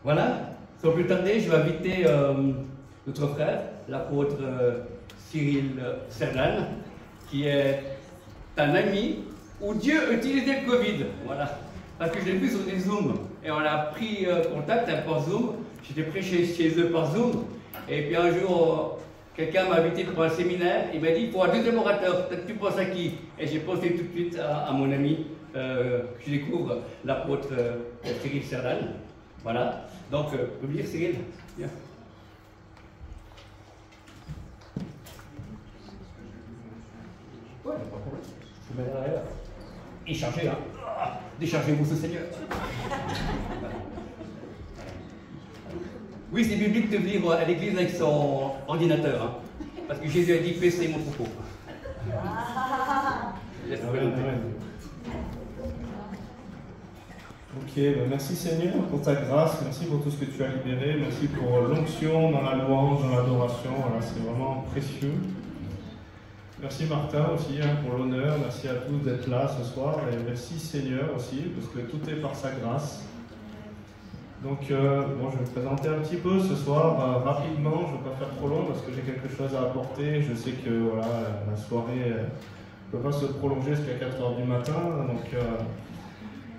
Voilà, sans plus tarder, je vais inviter notre frère, l'apôtre Cyril Cerdan, qui est un ami où Dieu utilisait le Covid. Voilà, parce que je l'ai vu sur des Zooms et on a pris contact par Zoom. J'étais prêché chez eux par Zoom. Et puis un jour, quelqu'un m'a invité pour un séminaire. Il m'a dit, il faut un deuxième orateur. Tu penses à qui? Et j'ai pensé tout de suite à mon ami que je découvre, l'apôtre Cyril Cerdan. Voilà. Donc, vous pouvez lire Cyril? Bien. Ouais, pas de problème. Je vous mets derrière. Et chargez, hein. Déchargez-vous ce Seigneur. Oui, c'est biblique de venir à l'église avec son ordinateur, hein, parce que Jésus a dit PC mon troupeau. Ok, ben merci Seigneur pour ta grâce, merci pour tout ce que tu as libéré, merci pour l'onction dans la louange, dans l'adoration, voilà, c'est vraiment précieux. Merci Martin aussi hein, pour l'honneur, merci à tous d'être là ce soir et merci Seigneur aussi parce que tout est par sa grâce. Donc bon, je vais me présenter un petit peu ce soir rapidement, je ne vais pas faire trop long parce que j'ai quelque chose à apporter, je sais que voilà, la soirée ne peut pas se prolonger jusqu'à 4 h du matin,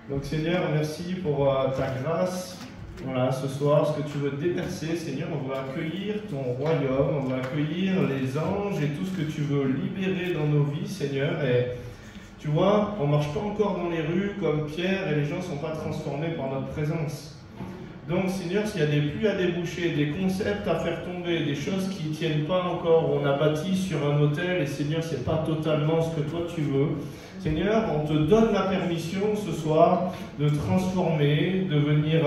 donc Seigneur, merci pour ta grâce. Voilà, ce soir, ce que tu veux déverser, Seigneur, on va accueillir ton royaume, on va accueillir les anges et tout ce que tu veux libérer dans nos vies, Seigneur. Et tu vois, on ne marche pas encore dans les rues comme Pierre et les gens ne sont pas transformés par notre présence. Donc, Seigneur, s'il y a des pluies à déboucher, des concepts à faire tomber, des choses qui ne tiennent pas encore, on a bâti sur un autel et Seigneur, ce n'est pas totalement ce que toi tu veux. Seigneur, on te donne la permission ce soir de transformer, de venir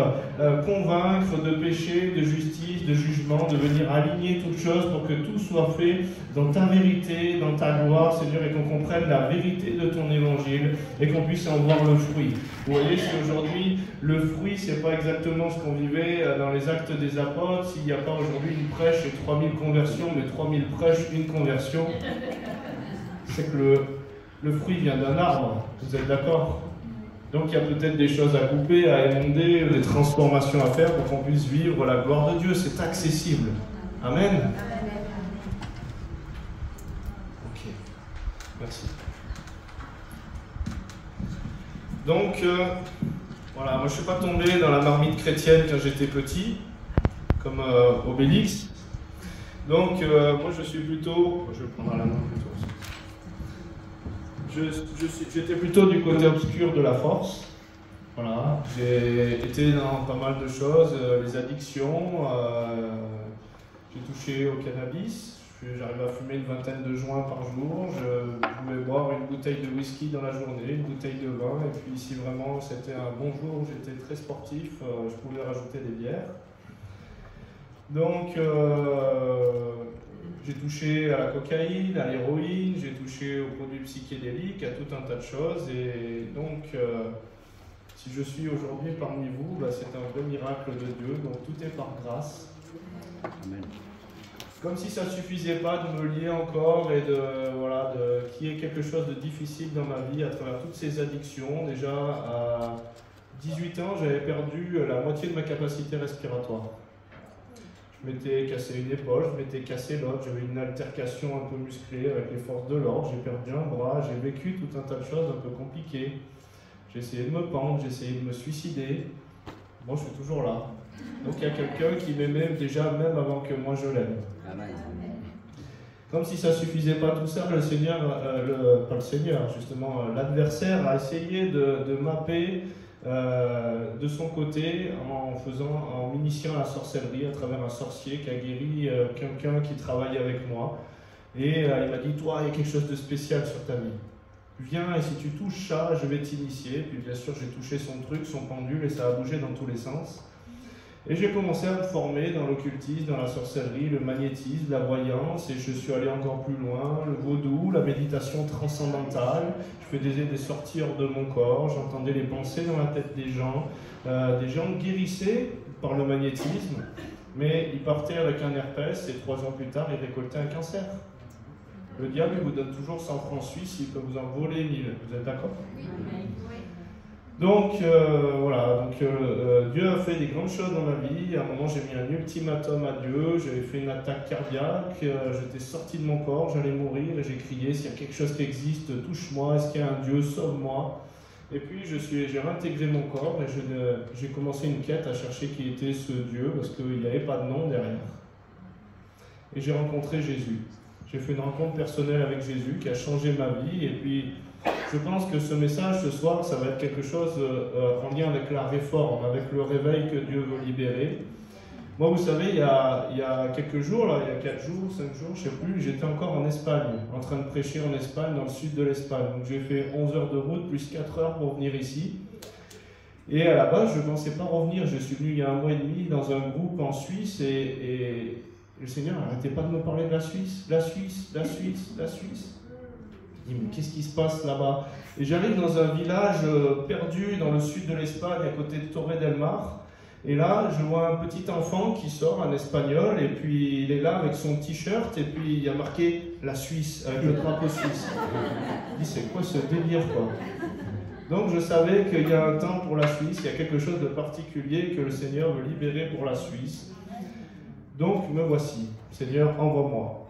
convaincre de péché, de justice, de jugement, de venir aligner toutes choses pour que tout soit fait dans ta vérité, dans ta gloire, Seigneur, et qu'on comprenne la vérité de ton évangile et qu'on puisse en voir le fruit. Vous voyez, si aujourd'hui le fruit, c'est pas exactement ce qu'on vivait dans les actes des apôtres, s'il n'y a pas aujourd'hui une prêche et 3000 conversions, mais 3000 prêches, une conversion, c'est que le fruit vient d'un arbre, vous êtes d'accord? Donc il y a peut-être des choses à couper, à émonder, des transformations à faire pour qu'on puisse vivre la gloire de Dieu. C'est accessible. Amen. Ok, merci. Donc, voilà, moi je ne suis pas tombé dans la marmite chrétienne quand j'étais petit, comme Obélix. Donc, moi je suis plutôt... Je vais prendre la main plutôt. J'étais plutôt du côté obscur de la force. Voilà. J'ai été dans pas mal de choses, les addictions. J'ai touché au cannabis. J'arrivais à fumer une vingtaine de joints par jour. Je pouvais boire une bouteille de whisky dans la journée, une bouteille de vin. Et puis si vraiment c'était un bon jour où j'étais très sportif, je pouvais rajouter des bières. Donc, j'ai touché à la cocaïne, à l'héroïne, j'ai touché aux produits psychédéliques, à tout un tas de choses. Et donc, si je suis aujourd'hui parmi vous, c'est un vrai miracle de Dieu. Donc, tout est par grâce. Amen. Comme si ça ne suffisait pas de me lier encore et qu'il y ait quelque chose de difficile dans ma vie à travers toutes ces addictions. Déjà, à 18 ans, j'avais perdu la moitié de ma capacité respiratoire. Je m'étais cassé une épaule, je m'étais cassé l'autre, j'avais une altercation un peu musclée avec les forces de l'ordre, j'ai perdu un bras, j'ai vécu tout un tas de choses un peu compliquées. J'ai essayé de me pendre, j'ai essayé de me suicider. Moi, je suis toujours là. Donc il y a quelqu'un qui m'aimait déjà même avant que moi je l'aime. Comme si ça ne suffisait pas tout ça, le Seigneur, pas le Seigneur, justement, l'adversaire a essayé de mapper de son côté en m'initiant à la sorcellerie à travers un sorcier qui a guéri quelqu'un qui travaille avec moi. Et il m'a dit, toi, il y a quelque chose de spécial sur ta vie. Viens et si tu touches ça, je vais t'initier. Puis bien sûr, j'ai touché son truc, son pendule, et ça a bougé dans tous les sens. Et j'ai commencé à me former dans l'occultisme, dans la sorcellerie, le magnétisme, la voyance, et je suis allé encore plus loin, le vaudou, la méditation transcendantale. Je faisais des sorties hors de mon corps, j'entendais les pensées dans la tête des gens guérissaient par le magnétisme, mais ils partaient avec un herpès, et 3 ans plus tard, ils récoltaient un cancer. Le diable, il vous donne toujours 100 francs suisses, il peut vous en voler 1000. Vous êtes d'accord? Oui. Donc voilà, Dieu a fait des grandes choses dans ma vie. À un moment, j'ai mis un ultimatum à Dieu, j'avais fait une attaque cardiaque, j'étais sorti de mon corps, j'allais mourir, et j'ai crié, s'il y a quelque chose qui existe, touche-moi, est-ce qu'il y a un Dieu, sauve-moi. Et puis j'ai réintégré mon corps et j'ai commencé une quête à chercher qui était ce Dieu, parce qu'il n'y avait pas de nom derrière. Et j'ai rencontré Jésus. J'ai fait une rencontre personnelle avec Jésus qui a changé ma vie, et puis je pense que ce message ce soir, ça va être quelque chose en lien avec la réforme, avec le réveil que Dieu veut libérer. Moi, vous savez, il y a quelques jours, là, il y a 4 jours, 5 jours, je ne sais plus, j'étais encore en Espagne, en train de prêcher en Espagne, dans le sud de l'Espagne. Donc j'ai fait 11 heures de route, plus 4 heures pour venir ici. Et à la base, je ne pensais pas revenir. Je suis venu il y a 1 mois et demi dans un groupe en Suisse, et le Seigneur n'arrêtait pas de me parler de la Suisse, la Suisse, la Suisse, la Suisse. Je dis, mais qu'est-ce qui se passe là-bas? Et j'arrive dans un village perdu dans le sud de l'Espagne, à côté de Torre del Mar. Et là, je vois un petit enfant qui sort, un espagnol, et puis il est là avec son t-shirt, et puis il y a marqué la Suisse, avec le drapeau suisse. Je dis, c'est quoi ce délire, quoi? Donc je savais qu'il y a un temps pour la Suisse, il y a quelque chose de particulier que le Seigneur veut libérer pour la Suisse. Donc me voici, Seigneur, envoie-moi.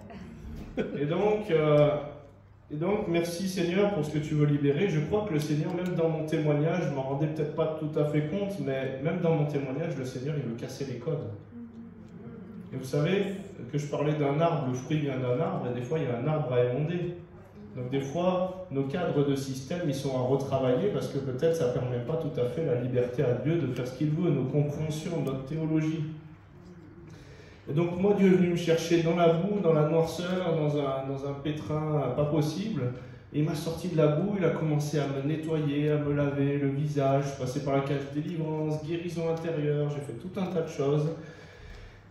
Et donc, merci Seigneur pour ce que tu veux libérer. Je crois que le Seigneur, même dans mon témoignage, je ne m'en rendais peut-être pas tout à fait compte, mais même dans mon témoignage, le Seigneur, il veut casser les codes. Et vous savez que je parlais d'un arbre, le fruit vient d'un arbre, et des fois, il y a un arbre à émonder. Donc des fois, nos cadres de système, ils sont à retravailler, parce que peut-être ça ne permet pas tout à fait la liberté à Dieu de faire ce qu'il veut, nos compréhensions, notre théologie. Et donc moi, Dieu est venu me chercher dans la boue, dans la noirceur, dans un pétrin pas possible. Et il m'a sorti de la boue, il a commencé à me nettoyer, à me laver le visage. Je suis passé par la cage délivrance, guérison intérieure, j'ai fait tout un tas de choses.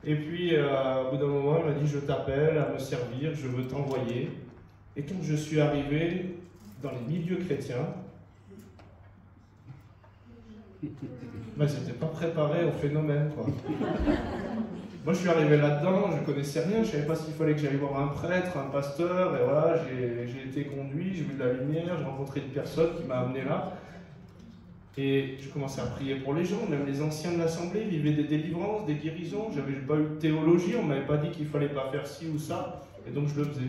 Et puis, au bout d'un moment, il m'a dit, je t'appelle à me servir, je veux t'envoyer. Et quand je suis arrivé dans les milieux chrétiens, ben, je n'étais pas préparé au phénomène, quoi. Moi, je suis arrivé là-dedans, je ne connaissais rien, je ne savais pas s'il fallait que j'aille voir un prêtre, un pasteur, et voilà, j'ai été conduit, j'ai vu de la lumière, j'ai rencontré une personne qui m'a amené là. Et je commençais à prier pour les gens, même les anciens de l'Assemblée vivaient des délivrances, des guérisons, je n'avais pas eu de théologie, on ne m'avait pas dit qu'il ne fallait pas faire ci ou ça, et donc je le faisais.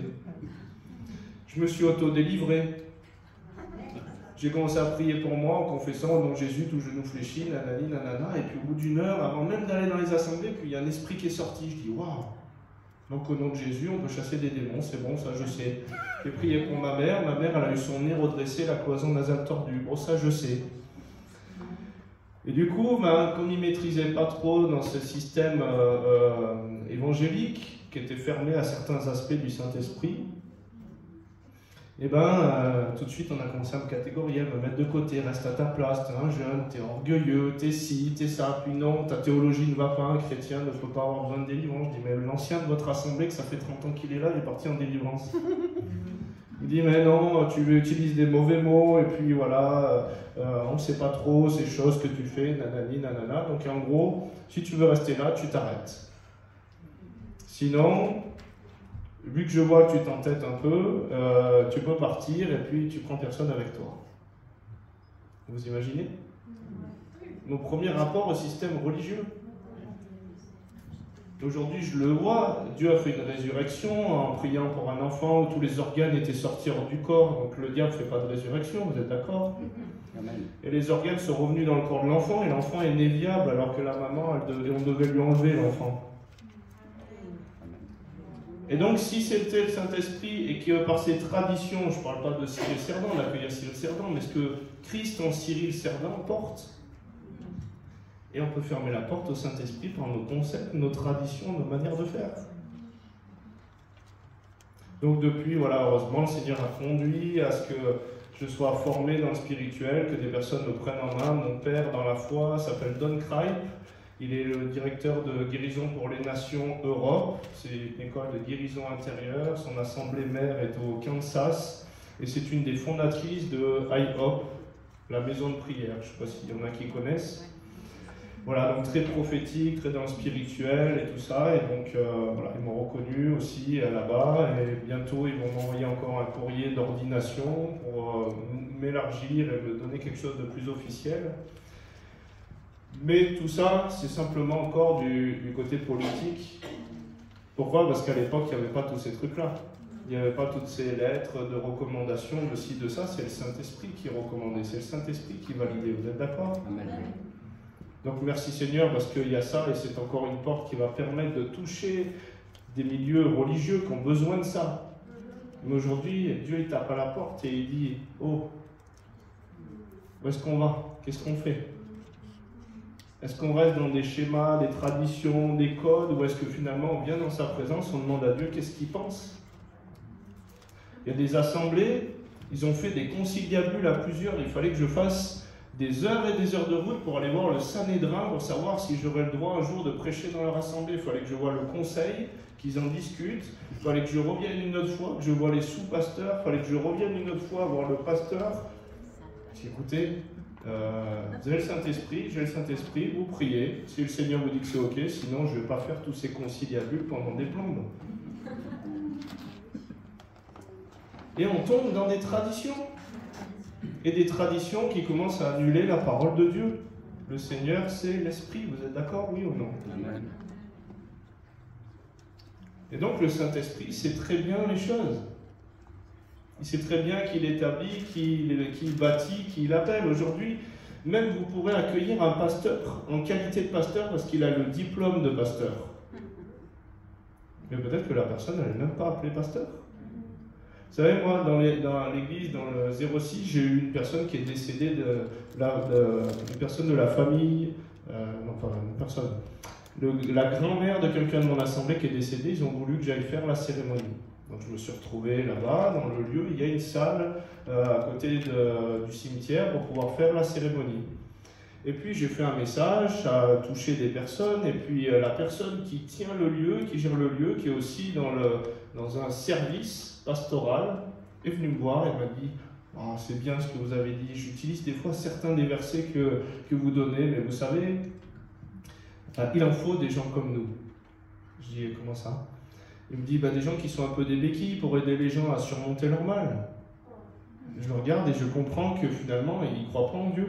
Je me suis auto-délivré. J'ai commencé à prier pour moi en confessant au nom de Jésus, tout genou fléchi, nanani, nanana. Et puis au bout d'une heure, avant même d'aller dans les assemblées, puis il y a un esprit qui est sorti. Je dis waouh! Donc au nom de Jésus, on peut chasser des démons, c'est bon, ça je sais. J'ai prié pour ma mère elle a eu son nez redressé, la cloison nasale tordue. Bon, ça je sais. Et du coup, comme il ne maîtrisait pas trop dans ce système évangélique, qui était fermé à certains aspects du Saint-Esprit, et tout de suite on a commencé à me catégoriser, à me mettre de côté, reste à ta place, t'es un jeune, t'es orgueilleux, t'es ci, t'es ça, puis non, ta théologie ne va pas, un chrétien ne peut pas avoir besoin de délivrance. Je dis, mais l'ancien de votre assemblée, que ça fait 30 ans qu'il est là, il est parti en délivrance. Il dit, mais non, tu utilises des mauvais mots, et puis voilà, on ne sait pas trop ces choses que tu fais, nanani, nanana. Donc en gros, si tu veux rester là, tu t'arrêtes. Sinon, vu que je vois que tu t'entêtes un peu, tu peux partir et puis tu prends personne avec toi. Vous imaginez? Nos premiers rapports au système religieux. Aujourd'hui, je le vois, Dieu a fait une résurrection en priant pour un enfant où tous les organes étaient sortis hors du corps, donc le diable ne fait pas de résurrection, vous êtes d'accord? Et les organes sont revenus dans le corps de l'enfant et l'enfant est né viable alors que la maman, on devait lui enlever l'enfant. Et donc, si c'était le Saint-Esprit et que par ses traditions, je ne parle pas de Cyril Cerdan, d'accueillir Cyril Cerdan, mais ce que Christ en Cyril Cerdan porte, et on peut fermer la porte au Saint-Esprit par nos concepts, nos traditions, nos manières de faire. Donc depuis, voilà, heureusement, le Seigneur a conduit à ce que je sois formé dans le spirituel, que des personnes me prennent en main. Mon père, dans la foi, s'appelle Don Cripe. Il est le directeur de guérison pour les nations Europe. C'est une école de guérison intérieure. Son assemblée mère est au Kansas. Et c'est une des fondatrices de IHOP, la maison de prière. Je ne sais pas s'il y en a qui connaissent. Voilà, donc très prophétique, très dans le spirituel et tout ça. Et donc, voilà, ils m'ont reconnu aussi là-bas. Et bientôt, ils vont m'envoyer encore un courrier d'ordination pour m'élargir et me donner quelque chose de plus officiel. Mais tout ça, c'est simplement encore du côté politique. Pourquoi? Parce qu'à l'époque, il n'y avait pas tous ces trucs-là. Il n'y avait pas toutes ces lettres de recommandation, de ci, de ça. C'est le Saint-Esprit qui recommandait. C'est le Saint-Esprit qui validait. Vous êtes d'accord? Amen. Donc merci Seigneur, parce qu'il y a ça, et c'est encore une porte qui va permettre de toucher des milieux religieux qui ont besoin de ça. Mais aujourd'hui, Dieu il tape à la porte et il dit, oh, où est-ce qu'on va? Qu'est-ce qu'on fait? Est-ce qu'on reste dans des schémas, des traditions, des codes, ou est-ce que finalement on vient dans sa présence, on demande à Dieu qu'est-ce qu'il pense? Il y a des assemblées, ils ont fait des conciliabules à plusieurs, il fallait que je fasse des heures et des heures de route pour aller voir le Sanhédrin, pour savoir si j'aurais le droit un jour de prêcher dans leur assemblée. Il fallait que je voie le conseil, qu'ils en discutent. Il fallait que je revienne une autre fois, que je voie les sous-pasteurs. Il fallait que je revienne une autre fois voir le pasteur. J'ai dit, écoutez, vous avez le Saint-Esprit, j'ai le Saint-Esprit, vous priez. Si le Seigneur vous dit que c'est ok, sinon je ne vais pas faire tous ces conciliabules pendant des plombes. Et on tombe dans des traditions. Et des traditions qui commencent à annuler la parole de Dieu. Le Seigneur, c'est l'Esprit. Vous êtes d'accord, oui ou non? Amen. Et donc le Saint-Esprit sait très bien les choses. Il sait très bien qu'il établit, qu'il bâtit, qu'il appelle. Aujourd'hui, même vous pourrez accueillir un pasteur en qualité de pasteur parce qu'il a le diplôme de pasteur. Mais peut-être que la personne, elle n'est même pas appelée pasteur. Vous savez, moi, dans l'église, dans le 06, j'ai eu une personne qui est décédée une personne de la famille, non pas une personne, la grand-mère de quelqu'un de mon assemblée qui est décédée, ils ont voulu que j'aille faire la cérémonie. Donc je me suis retrouvé là-bas, dans le lieu, il y a une salle à côté du cimetière pour pouvoir faire la cérémonie. Et puis j'ai fait un message, ça a touché des personnes, et puis la personne qui tient le lieu, qui gère le lieu, qui est aussi dans un service pastoral, est venue me voir et m'a dit « Oh, c'est bien ce que vous avez dit, j'utilise des fois certains des versets que vous donnez, mais vous savez, il en faut des gens comme nous. » Je dis « Comment ça ?» Il me dit des gens qui sont un peu des béquilles pour aider les gens à surmonter leur mal. Je le regarde et je comprends que finalement, il ne croit pas en Dieu.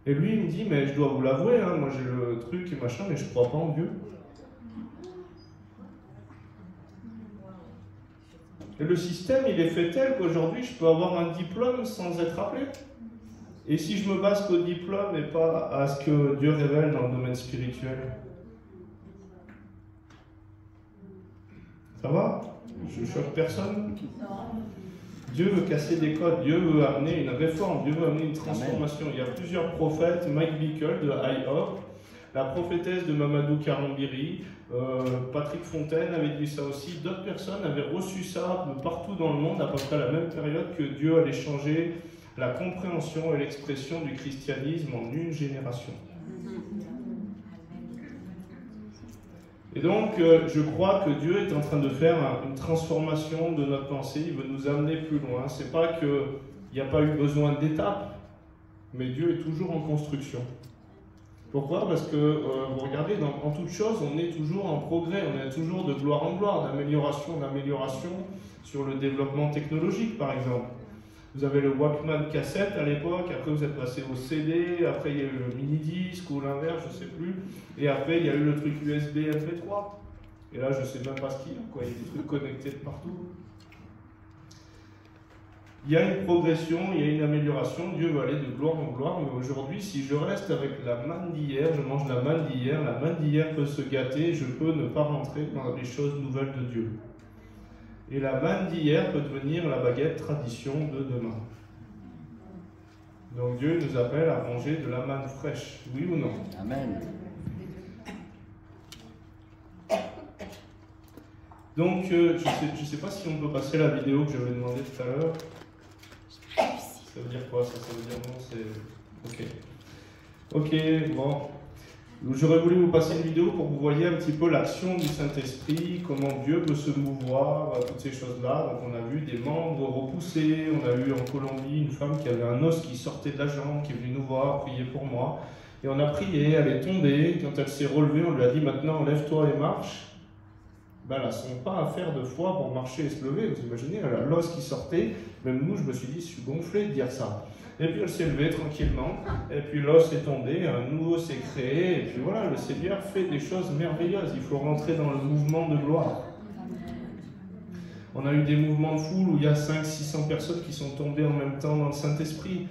Et lui, il me dit « Mais je dois vous l'avouer, hein, moi j'ai le truc et machin, mais je ne crois pas en Dieu. » Et le système, il est fait tel qu'aujourd'hui, je peux avoir un diplôme sans être appelé. Et si je me base qu'au diplôme et pas à ce que Dieu révèle dans le domaine spirituel, ça va? Je choque personne? Dieu veut casser des codes, Dieu veut amener une réforme, Dieu veut amener une transformation. Il y a plusieurs prophètes, Mike Bickle de IHOP, la prophétesse de Mamadou Karambiri, Patrick Fontaine avait dit ça aussi, d'autres personnes avaient reçu ça de partout dans le monde à peu près à la même période que Dieu allait changer la compréhension et l'expression du christianisme en une génération. Et donc, je crois que Dieu est en train de faire une transformation de notre pensée, il veut nous amener plus loin. C'est pas qu'il n'y a pas eu besoin d'étapes, mais Dieu est toujours en construction. Pourquoi? Parce que, vous regardez, en toute chose, on est toujours en progrès, on est toujours de gloire en gloire, d'amélioration en amélioration sur le développement technologique, par exemple. Vous avez le Walkman cassette à l'époque, après vous êtes passé au CD, après il y a eu le mini-disque ou l'inverse, je ne sais plus, et après il y a eu le truc USB MP3. Et là, je ne sais même pas ce qu'il y a, quoi. Il y a des trucs connectés de partout. Il y a une progression, il y a une amélioration, Dieu veut aller de gloire en gloire, mais aujourd'hui, si je reste avec la manne d'hier, je mange la manne d'hier peut se gâter, je peux ne pas rentrer dans les choses nouvelles de Dieu. Et la manne d'hier peut devenir la baguette tradition de demain. Donc Dieu nous appelle à manger de la manne fraîche, oui ou non? Amen. Donc, je sais pas si on peut passer la vidéo que j'avais demandé tout à l'heure. Ça veut dire quoi ça? Ça veut dire non, c'est... Ok. Ok, bon. J'aurais voulu vous passer une vidéo pour que vous voyez un petit peu l'action du Saint-Esprit, comment Dieu peut se mouvoir, toutes ces choses-là. Donc on a vu des membres repoussés, on a eu en Colombie une femme qui avait un os qui sortait de la jambe, qui est venue nous voir, prier pour moi. Et on a prié, elle est tombée. Quand elle s'est relevée, on lui a dit maintenant lève-toi et marche. Ben, elle n'a son pas à faire de foi pour marcher et se lever. Vous imaginez, elle a l'os qui sortait. Même nous, je me suis dit, je suis gonflé de dire ça. Et puis elle s'est levée tranquillement. Et puis l'os est tombé, un nouveau s'est créé. Et puis voilà, le Seigneur fait des choses merveilleuses. Il faut rentrer dans le mouvement de gloire. On a eu des mouvements de foule où il y a 500-600 personnes qui sont tombées en même temps dans le Saint-Esprit.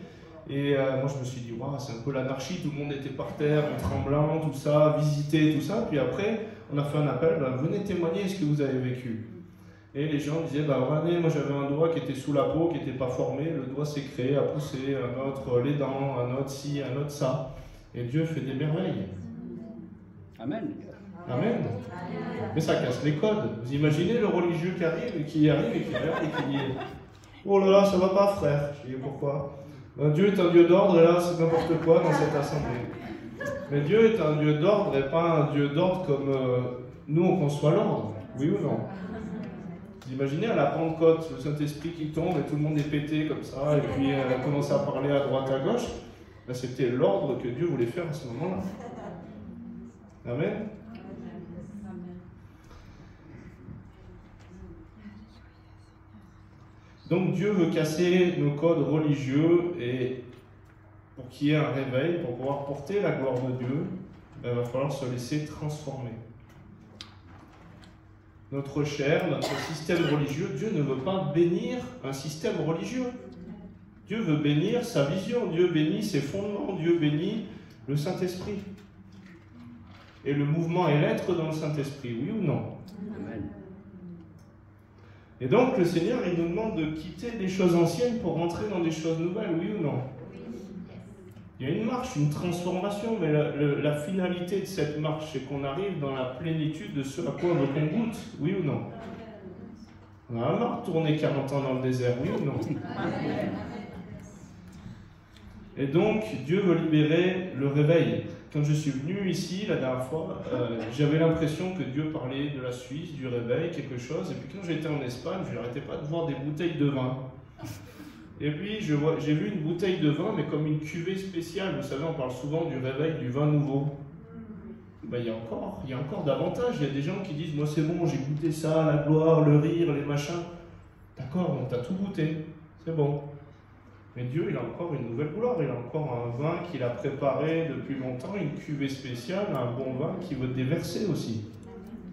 Et moi je me suis dit, waouh, c'est un peu l'anarchie, tout le monde était par terre, en tremblant, tout ça, visiter, tout ça. Puis après, on a fait un appel, venez témoigner ce que vous avez vécu. Et les gens disaient, regardez, moi j'avais un doigt qui était sous la peau, qui n'était pas formé, le doigt s'est créé, a poussé, un autre les dents, un autre ci, un autre ça. Et Dieu fait des merveilles. Amen. Amen. Mais ça casse les codes. Vous imaginez le religieux qui arrive et qui regarde et qui dit, oh là là, ça va pas frère. Je dis, pourquoi? Dieu est un Dieu d'ordre et là c'est n'importe quoi dans cette assemblée. Mais Dieu est un Dieu d'ordre et pas un Dieu d'ordre comme nous on conçoit l'ordre. Oui ou non? Vous imaginez à la Pentecôte, le Saint-Esprit qui tombe et tout le monde est pété comme ça et puis elle a commencé à parler à droite à gauche. C'était l'ordre que Dieu voulait faire à ce moment-là. Amen. Donc Dieu veut casser nos codes religieux et pour qu'il y ait un réveil, pour pouvoir porter la gloire de Dieu, il va falloir se laisser transformer. Notre chair, notre système religieux, Dieu ne veut pas bénir un système religieux. Dieu veut bénir sa vision, Dieu bénit ses fondements, Dieu bénit le Saint-Esprit. Et le mouvement est l'être dans le Saint-Esprit, oui ou non? Amen. Et donc le Seigneur, il nous demande de quitter des choses anciennes pour rentrer dans des choses nouvelles, oui ou non? Il y a une marche, une transformation, mais la finalité de cette marche, c'est qu'on arrive dans la plénitude de ce à quoi on veut qu'on goûte, oui ou non? On a marre de tourner 40 ans dans le désert, oui ou non? Et donc, Dieu veut libérer le réveil. Quand je suis venu ici la dernière fois, j'avais l'impression que Dieu parlait de la Suisse, du réveil, quelque chose. Et puis quand j'étais en Espagne, je n'arrêtais pas de voir des bouteilles de vin. Et puis j'ai vu une bouteille de vin, mais comme une cuvée spéciale. Vous savez, on parle souvent du réveil, du vin nouveau. Ben, il y a encore davantage. Il y a des gens qui disent, moi c'est bon, j'ai goûté ça, la gloire, le rire, les machins. D'accord, donc tu as tout goûté, c'est bon. Mais Dieu, il a encore une nouvelle gloire, il a encore un vin qu'il a préparé depuis longtemps, une cuvée spéciale, un bon vin qui veut déverser aussi.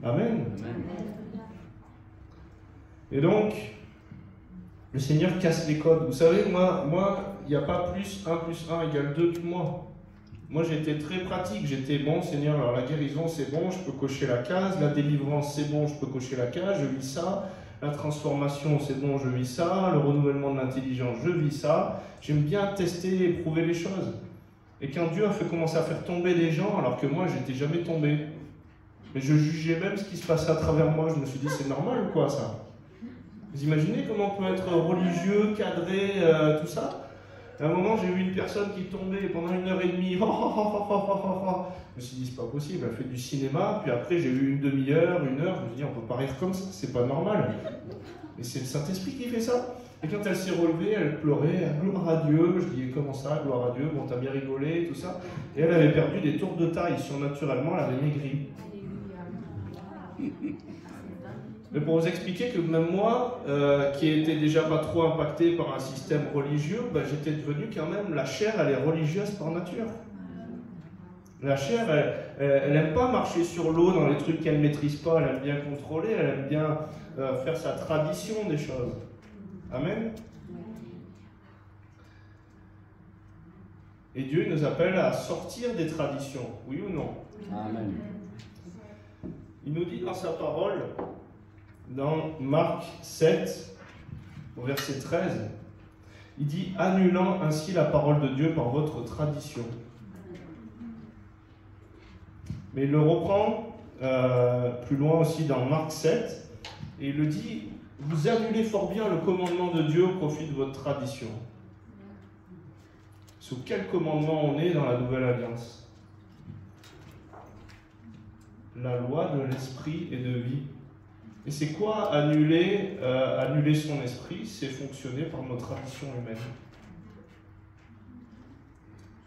Amen. Et donc, le Seigneur casse les codes. Vous savez, moi, il n'y a pas plus 1 égale 2 que moi. Moi, j'étais très pratique, j'étais bon, Seigneur, alors la guérison, c'est bon, je peux cocher la case, la délivrance, c'est bon, je peux cocher la case, je vis ça. La transformation, c'est bon, je vis ça. Le renouvellement de l'intelligence, je vis ça. J'aime bien tester et prouver les choses. Et quand Dieu a commencé à faire tomber des gens, alors que moi, j'étais jamais tombé, mais je jugeais même ce qui se passait à travers moi, je me suis dit, c'est normal ou quoi ça? Vous imaginez comment on peut être religieux, cadré, tout ça? À un moment, j'ai vu une personne qui tombait pendant 1h30. Je me suis dit, c'est pas possible, elle fait du cinéma. Puis après, j'ai vu une demi-heure, 1 heure. Je me suis dit, on peut pas rire comme ça, c'est pas normal. Et c'est le Saint-Esprit qui fait ça. Et quand elle s'est relevée, elle pleurait, gloire à Dieu. Je dis, comment ça, gloire à Dieu? Bon, t'as bien rigolé, tout ça. Et elle avait perdu des tours de taille. Surnaturellement, elle avait maigri. Mais pour vous expliquer que même moi, qui étais déjà pas trop impacté par un système religieux, j'étais devenu quand même, la chair, elle est religieuse par nature. La chair, elle n'aime pas marcher sur l'eau dans les trucs qu'elle ne maîtrise pas, elle aime bien contrôler, elle aime bien faire sa tradition des choses. Amen. Et Dieu nous appelle à sortir des traditions, oui ou non? Amen. Il nous dit dans sa parole, dans Marc 7, au verset 13, il dit « Annulant ainsi la parole de Dieu par votre tradition ». Mais il le reprend plus loin aussi dans Marc 7, et il le dit « Vous annulez fort bien le commandement de Dieu au profit de votre tradition ». Sous quel commandement on est dans la Nouvelle Alliance? La loi de l'esprit et de vie. Et c'est quoi annuler son esprit? C'est fonctionner par nos traditions humaines.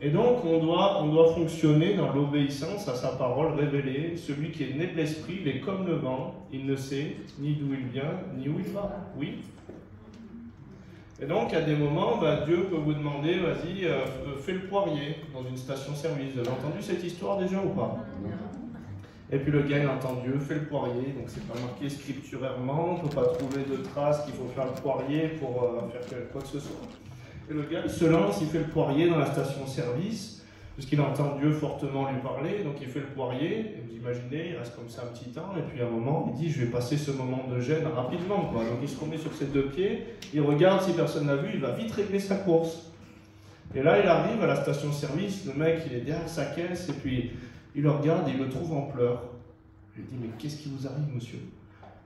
Et donc, on doit fonctionner dans l'obéissance à sa parole révélée. Celui qui est né de l'Esprit, il est comme le vent, il ne sait ni d'où il vient, ni où il va. Oui. Et donc, à des moments, Dieu peut vous demander, vas-y, fais le poirier dans une station-service. Vous avez entendu cette histoire déjà ou pas? Et puis le gars, il entend Dieu, fais le poirier. Donc, c'est pas marqué scripturairement, on ne peut pas trouver de traces qu'il faut faire le poirier pour faire quoi que ce soit. Et le gars, il se lance, il fait le poirier dans la station-service, puisqu'il entend Dieu fortement lui parler, donc il fait le poirier, et vous imaginez, il reste comme ça un petit temps, et puis à un moment, il dit, je vais passer ce moment de gêne rapidement, quoi. Donc il se remet sur ses deux pieds, il regarde si personne n'a vu, il va vite régler sa course. Et là, il arrive à la station-service, le mec, il est derrière sa caisse, et puis il le regarde, et il le trouve en pleurs. Je lui dis, mais qu'est-ce qui vous arrive, monsieur?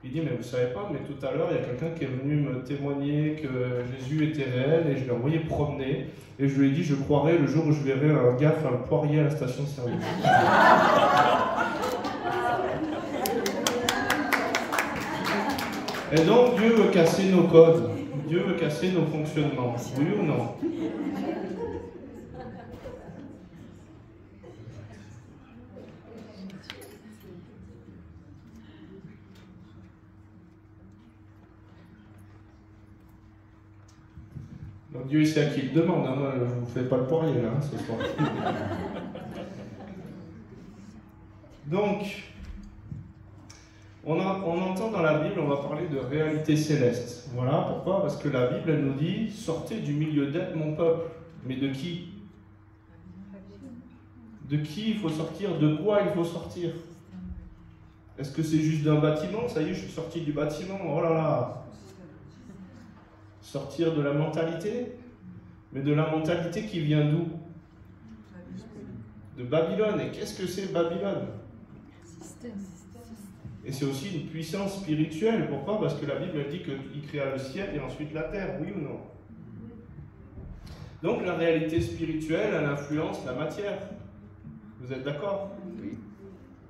Il dit, mais vous savez pas, mais tout à l'heure, il y a quelqu'un qui est venu me témoigner que Jésus était réel et je l'ai envoyé promener. Et je lui ai dit, je croirai le jour où je verrai un gars faire le poirier à la station-service. Et donc, Dieu veut casser nos codes. Dieu veut casser nos fonctionnements. Oui ou non? Donc Dieu sait à qui il demande, hein. Je ne vous fais pas le poirier là, ce soir. Donc, on entend dans la Bible, on va parler de réalité céleste. Voilà, pourquoi? Parce que la Bible, elle nous dit, sortez du milieu d'être mon peuple. Mais de qui? De qui il faut sortir? De quoi il faut sortir? Est-ce que c'est juste d'un bâtiment? Ça y est, je suis sorti du bâtiment, oh là là! Sortir de la mentalité, mais de la mentalité qui vient d'où? De Babylone. Et qu'est-ce que c'est Babylone? Et c'est aussi une puissance spirituelle. Pourquoi? Parce que la Bible dit qu'il créa le ciel et ensuite la terre, oui ou non? Donc la réalité spirituelle, elle influence la matière. Vous êtes d'accord? Oui.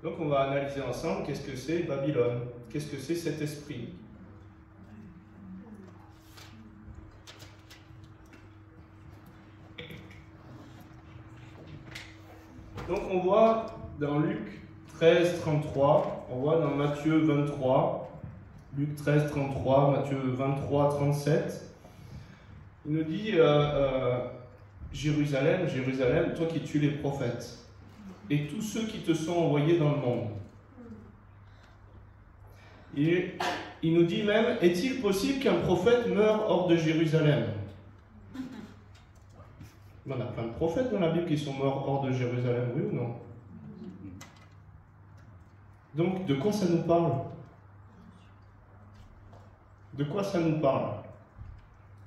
Donc on va analyser ensemble qu'est-ce que c'est Babylone, qu'est-ce que c'est cet esprit. Donc on voit dans Luc 13, 33, on voit dans Matthieu 23, Luc 13, 33, Matthieu 23, 37, il nous dit Jérusalem, Jérusalem, toi qui tues les prophètes, et tous ceux qui te sont envoyés dans le monde. Et il nous dit même, est-il possible qu'un prophète meure hors de Jérusalem? On a plein de prophètes dans la Bible qui sont morts hors de Jérusalem, oui ou non? Donc, de quoi ça nous parle? De quoi ça nous parle?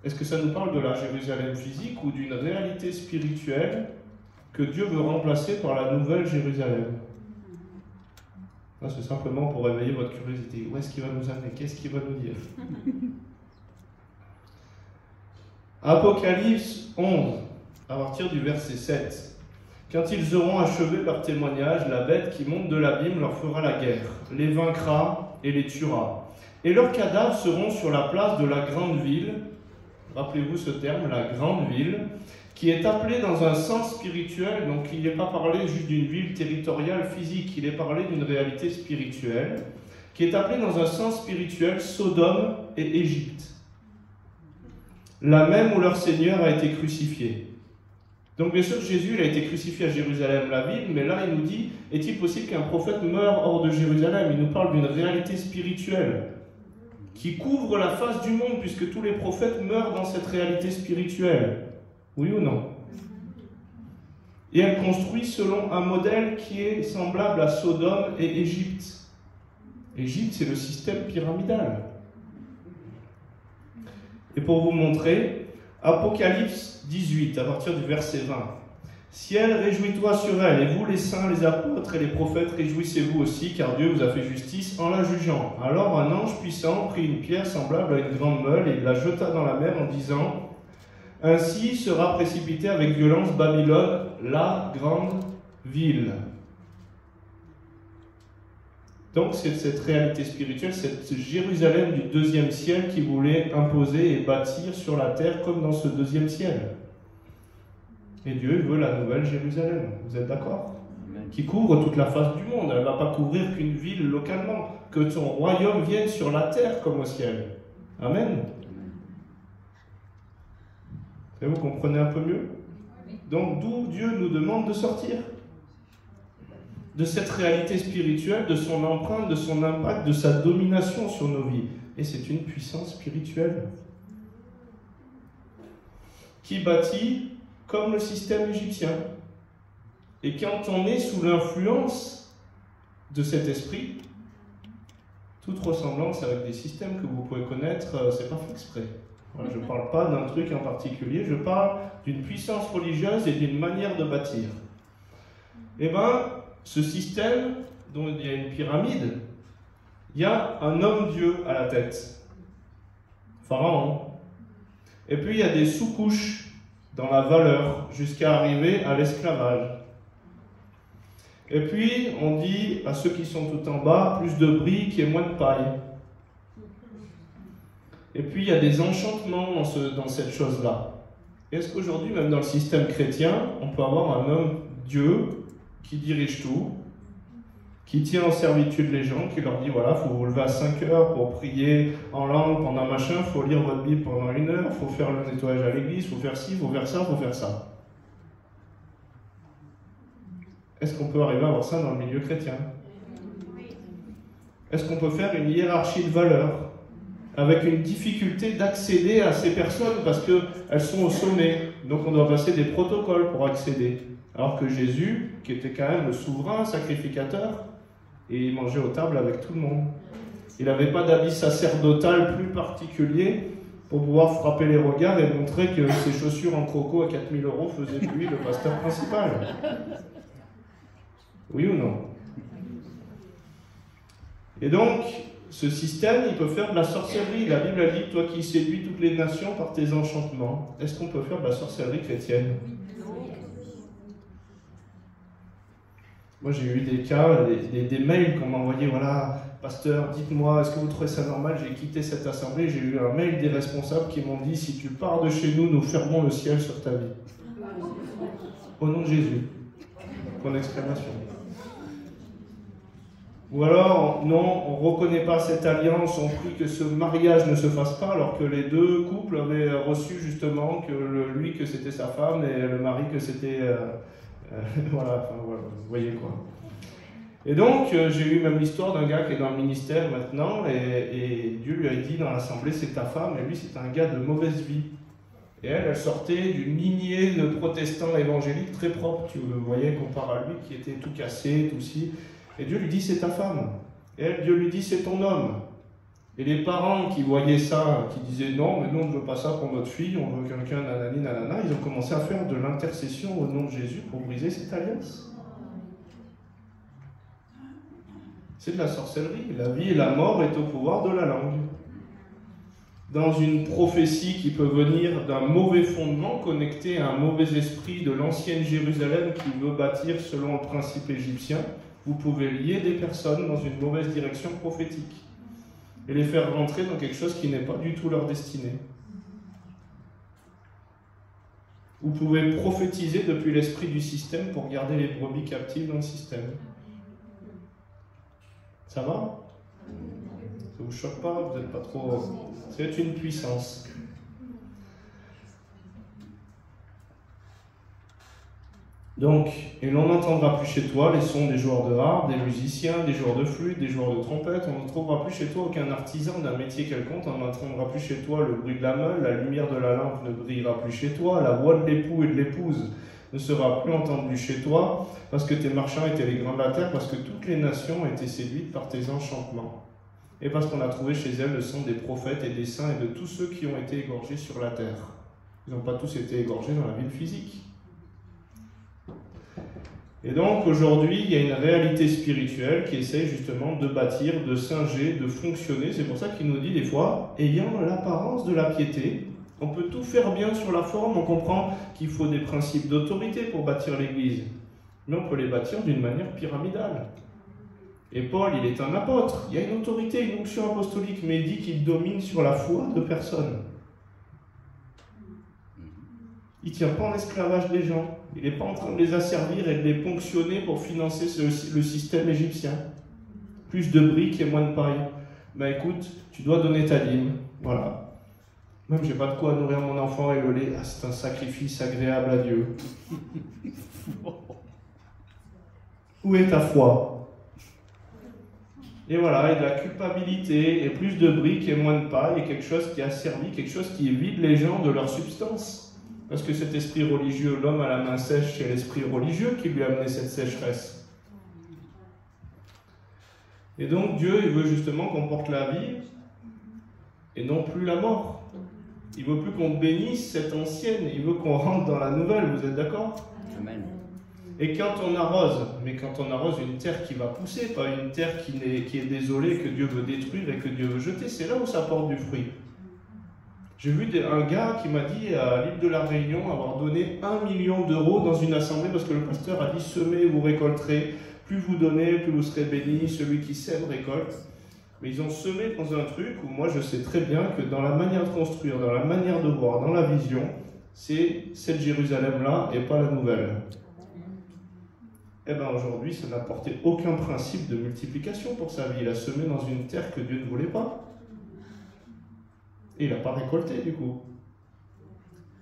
Est-ce que ça nous parle de la Jérusalem physique ou d'une réalité spirituelle que Dieu veut remplacer par la nouvelle Jérusalem? C'est simplement pour réveiller votre curiosité. Où est-ce qu'il va nous amener? Qu'est-ce qu'il va nous dire? Apocalypse 11. À partir du verset 7. Quand ils auront achevé leur témoignage, la bête qui monte de l'abîme leur fera la guerre, les vaincra et les tuera. Et leurs cadavres seront sur la place de la grande ville, rappelez-vous ce terme, la grande ville, qui est appelée dans un sens spirituel, donc il n'est pas parlé juste d'une ville territoriale physique, il est parlé d'une réalité spirituelle, qui est appelée dans un sens spirituel Sodome et Égypte, la même où leur Seigneur a été crucifié. Donc bien sûr, Jésus il a été crucifié à Jérusalem, la ville, mais là il nous dit, est-il possible qu'un prophète meure hors de Jérusalem? Il nous parle d'une réalité spirituelle qui couvre la face du monde, puisque tous les prophètes meurent dans cette réalité spirituelle. Oui ou non? Et elle construit selon un modèle qui est semblable à Sodome et Égypte. Égypte, c'est le système pyramidal. Et pour vous montrer, Apocalypse 18, à partir du verset 20. Ciel, réjouis-toi sur elle, et vous les saints, les apôtres et les prophètes, réjouissez-vous aussi, car Dieu vous a fait justice en la jugeant. Alors un ange puissant prit une pierre semblable à une grande meule et la jeta dans la mer en disant, ainsi sera précipitée avec violence Babylone, la grande ville. Donc c'est cette réalité spirituelle, cette Jérusalem du deuxième ciel qui voulait imposer et bâtir sur la terre comme dans ce deuxième ciel. Et Dieu veut la nouvelle Jérusalem. Vous êtes d'accord? Qui couvre toute la face du monde. Elle ne va pas couvrir qu'une ville localement. Que son royaume vienne sur la terre comme au ciel. Amen. Et vous comprenez un peu mieux? Donc d'où Dieu nous demande de sortir? De cette réalité spirituelle, de son empreinte, de son impact, de sa domination sur nos vies. Et c'est une puissance spirituelle qui bâtit comme le système égyptien. Et quand on est sous l'influence de cet esprit, toute ressemblance avec des systèmes que vous pouvez connaître, c'est pas fait exprès. Voilà, je ne parle pas d'un truc en particulier, je parle d'une puissance religieuse et d'une manière de bâtir. Eh bien, ce système, dont il y a une pyramide, il y a un homme-dieu à la tête, Pharaon. Et puis il y a des sous-couches dans la valeur jusqu'à arriver à l'esclavage. Et puis on dit à ceux qui sont tout en bas, plus de briques et moins de paille. Et puis il y a des enchantements dans cette chose-là. Est-ce qu'aujourd'hui, même dans le système chrétien, on peut avoir un homme-dieu qui dirige tout, qui tient en servitude les gens, qui leur dit voilà, il faut vous lever à 5 heures pour prier en langue pendant machin, il faut lire votre Bible pendant 1 heure, il faut faire le nettoyage à l'église, il faut faire ci, il faut faire ça, il faut faire ça. Est-ce qu'on peut arriver à avoir ça dans le milieu chrétien? Est-ce qu'on peut faire une hiérarchie de valeurs avec une difficulté d'accéder à ces personnes parce qu'elles sont au sommet? Donc on doit passer des protocoles pour accéder. Alors que Jésus, qui était quand même le souverain sacrificateur, et il mangeait aux tables avec tout le monde. Il n'avait pas d'habit sacerdotal plus particulier pour pouvoir frapper les regards et montrer que ses chaussures en croco à 4 000 € faisaient de lui le pasteur principal. Oui ou non? Et donc, ce système, il peut faire de la sorcellerie. La Bible a dit, toi qui séduis toutes les nations par tes enchantements. Est-ce qu'on peut faire de la sorcellerie chrétienne? Moi, j'ai eu des cas, des mails qu'on m'a envoyés, voilà, pasteur, dites-moi, est-ce que vous trouvez ça normal? J'ai quitté cette assemblée, j'ai eu un mail des responsables qui m'ont dit, si tu pars de chez nous, nous fermons le ciel sur ta vie. Au nom de Jésus. Point d'exclamation. Ou alors, non, on ne reconnaît pas cette alliance, on prie que ce mariage ne se fasse pas, alors que les deux couples avaient reçu justement que lui que c'était sa femme et le mari que c'était... voilà, vous voyez quoi. Et donc, j'ai eu même l'histoire d'un gars qui est dans le ministère maintenant, et Dieu lui a dit dans l'assemblée, c'est ta femme, et lui c'est un gars de mauvaise vie. Et elle sortait d'une lignée de protestants évangéliques très propre, tu voyais, comparé à lui qui était tout cassé, tout ci. Et Dieu lui dit, c'est ta femme. Et elle, Dieu lui dit, c'est ton homme. Et les parents qui voyaient ça, qui disaient, non, mais nous on ne veut pas ça pour notre fille, on veut quelqu'un, nanani, nanana, ils ont commencé à faire de l'intercession au nom de Jésus pour briser cette alliance. C'est de la sorcellerie. La vie et la mort est au pouvoir de la langue. Dans une prophétie qui peut venir d'un mauvais fondement connecté à un mauvais esprit de l'ancienne Jérusalem qui veut bâtir selon le principe égyptien, vous pouvez lier des personnes dans une mauvaise direction prophétique et les faire rentrer dans quelque chose qui n'est pas du tout leur destinée. Vous pouvez prophétiser depuis l'esprit du système pour garder les brebis captives dans le système. Ça va? Ça vous choque pas? Vous n'êtes pas trop... C'est une puissance. Donc, et l'on n'entendra plus chez toi les sons des joueurs de harpe, des musiciens, des joueurs de flûte, des joueurs de trompette. On ne trouvera plus chez toi aucun artisan d'un métier quelconque. On n'entendra plus chez toi le bruit de la meule, la lumière de la lampe ne brillera plus chez toi, la voix de l'époux et de l'épouse ne sera plus entendue chez toi, parce que tes marchands étaient les grands de la terre, parce que toutes les nations ont été séduites par tes enchantements. Et parce qu'on a trouvé chez elles le sang des prophètes et des saints et de tous ceux qui ont été égorgés sur la terre. Ils n'ont pas tous été égorgés dans la ville physique. Et donc aujourd'hui, il y a une réalité spirituelle qui essaye justement de bâtir, de singer, de fonctionner. C'est pour ça qu'il nous dit des fois, ayant l'apparence de la piété, on peut tout faire bien sur la forme, on comprend qu'il faut des principes d'autorité pour bâtir l'Église. Mais on peut les bâtir d'une manière pyramidale. Et Paul, il est un apôtre, il y a une autorité, une onction apostolique, mais il dit qu'il domine sur la foi de personne. Il ne tient pas en esclavage les gens. Il n'est pas en train de les asservir et de les ponctionner pour financer le système égyptien. Plus de briques et moins de paille. Ben écoute, tu dois donner ta dîme. Voilà. Même j'ai pas de quoi nourrir mon enfant et le lait. Ah, c'est un sacrifice agréable à Dieu. Où est ta foi? Et voilà, et de la culpabilité, et plus de briques et moins de paille, et quelque chose qui a servi, quelque chose qui vide les gens de leur substance. Parce que cet esprit religieux, l'homme à la main sèche, c'est l'esprit religieux qui lui a amené cette sécheresse. Et donc Dieu, il veut justement qu'on porte la vie, et non plus la mort. Il ne veut plus qu'on bénisse cette ancienne, il veut qu'on rentre dans la nouvelle, vous êtes d'accord? Amen. Et quand on arrose, mais quand on arrose une terre qui va pousser, pas une terre qui est désolée, que Dieu veut détruire et que Dieu veut jeter, c'est là où ça porte du fruit. J'ai vu un gars qui m'a dit à l'île de la Réunion avoir donné 1 million d'euros dans une assemblée parce que le pasteur a dit « Semez, vous récolterez, plus vous donnez, plus vous serez bénis, celui qui sème récolte ». Mais ils ont semé dans un truc où moi je sais très bien que dans la manière de construire, dans la manière de voir, dans la vision, c'est cette Jérusalem-là et pas la nouvelle. Eh bien aujourd'hui, ça n'a porté aucun principe de multiplication pour sa vie. Il a semé dans une terre que Dieu ne voulait pas. Et il n'a pas récolté du coup.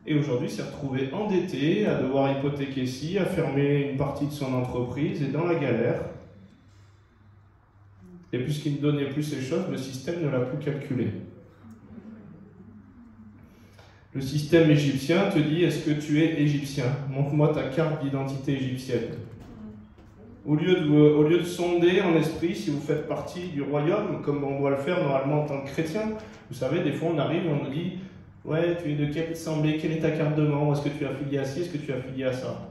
Et aujourd'hui, il s'est retrouvé endetté, à devoir hypothéquer ci, à fermer une partie de son entreprise et dans la galère. Et puisqu'il ne donnait plus ces choses, le système ne l'a plus calculé. Le système égyptien te dit, est-ce que tu es égyptien? Montre-moi ta carte d'identité égyptienne. Au lieu de sonder en esprit si vous faites partie du royaume, comme on doit le faire normalement en tant que chrétien, vous savez, des fois on arrive et on nous dit « Ouais, tu es de quelle assemblée? Quelle est ta carte de membre? Est-ce que tu es affilié à ci? Est-ce que tu es affilié à ça ?»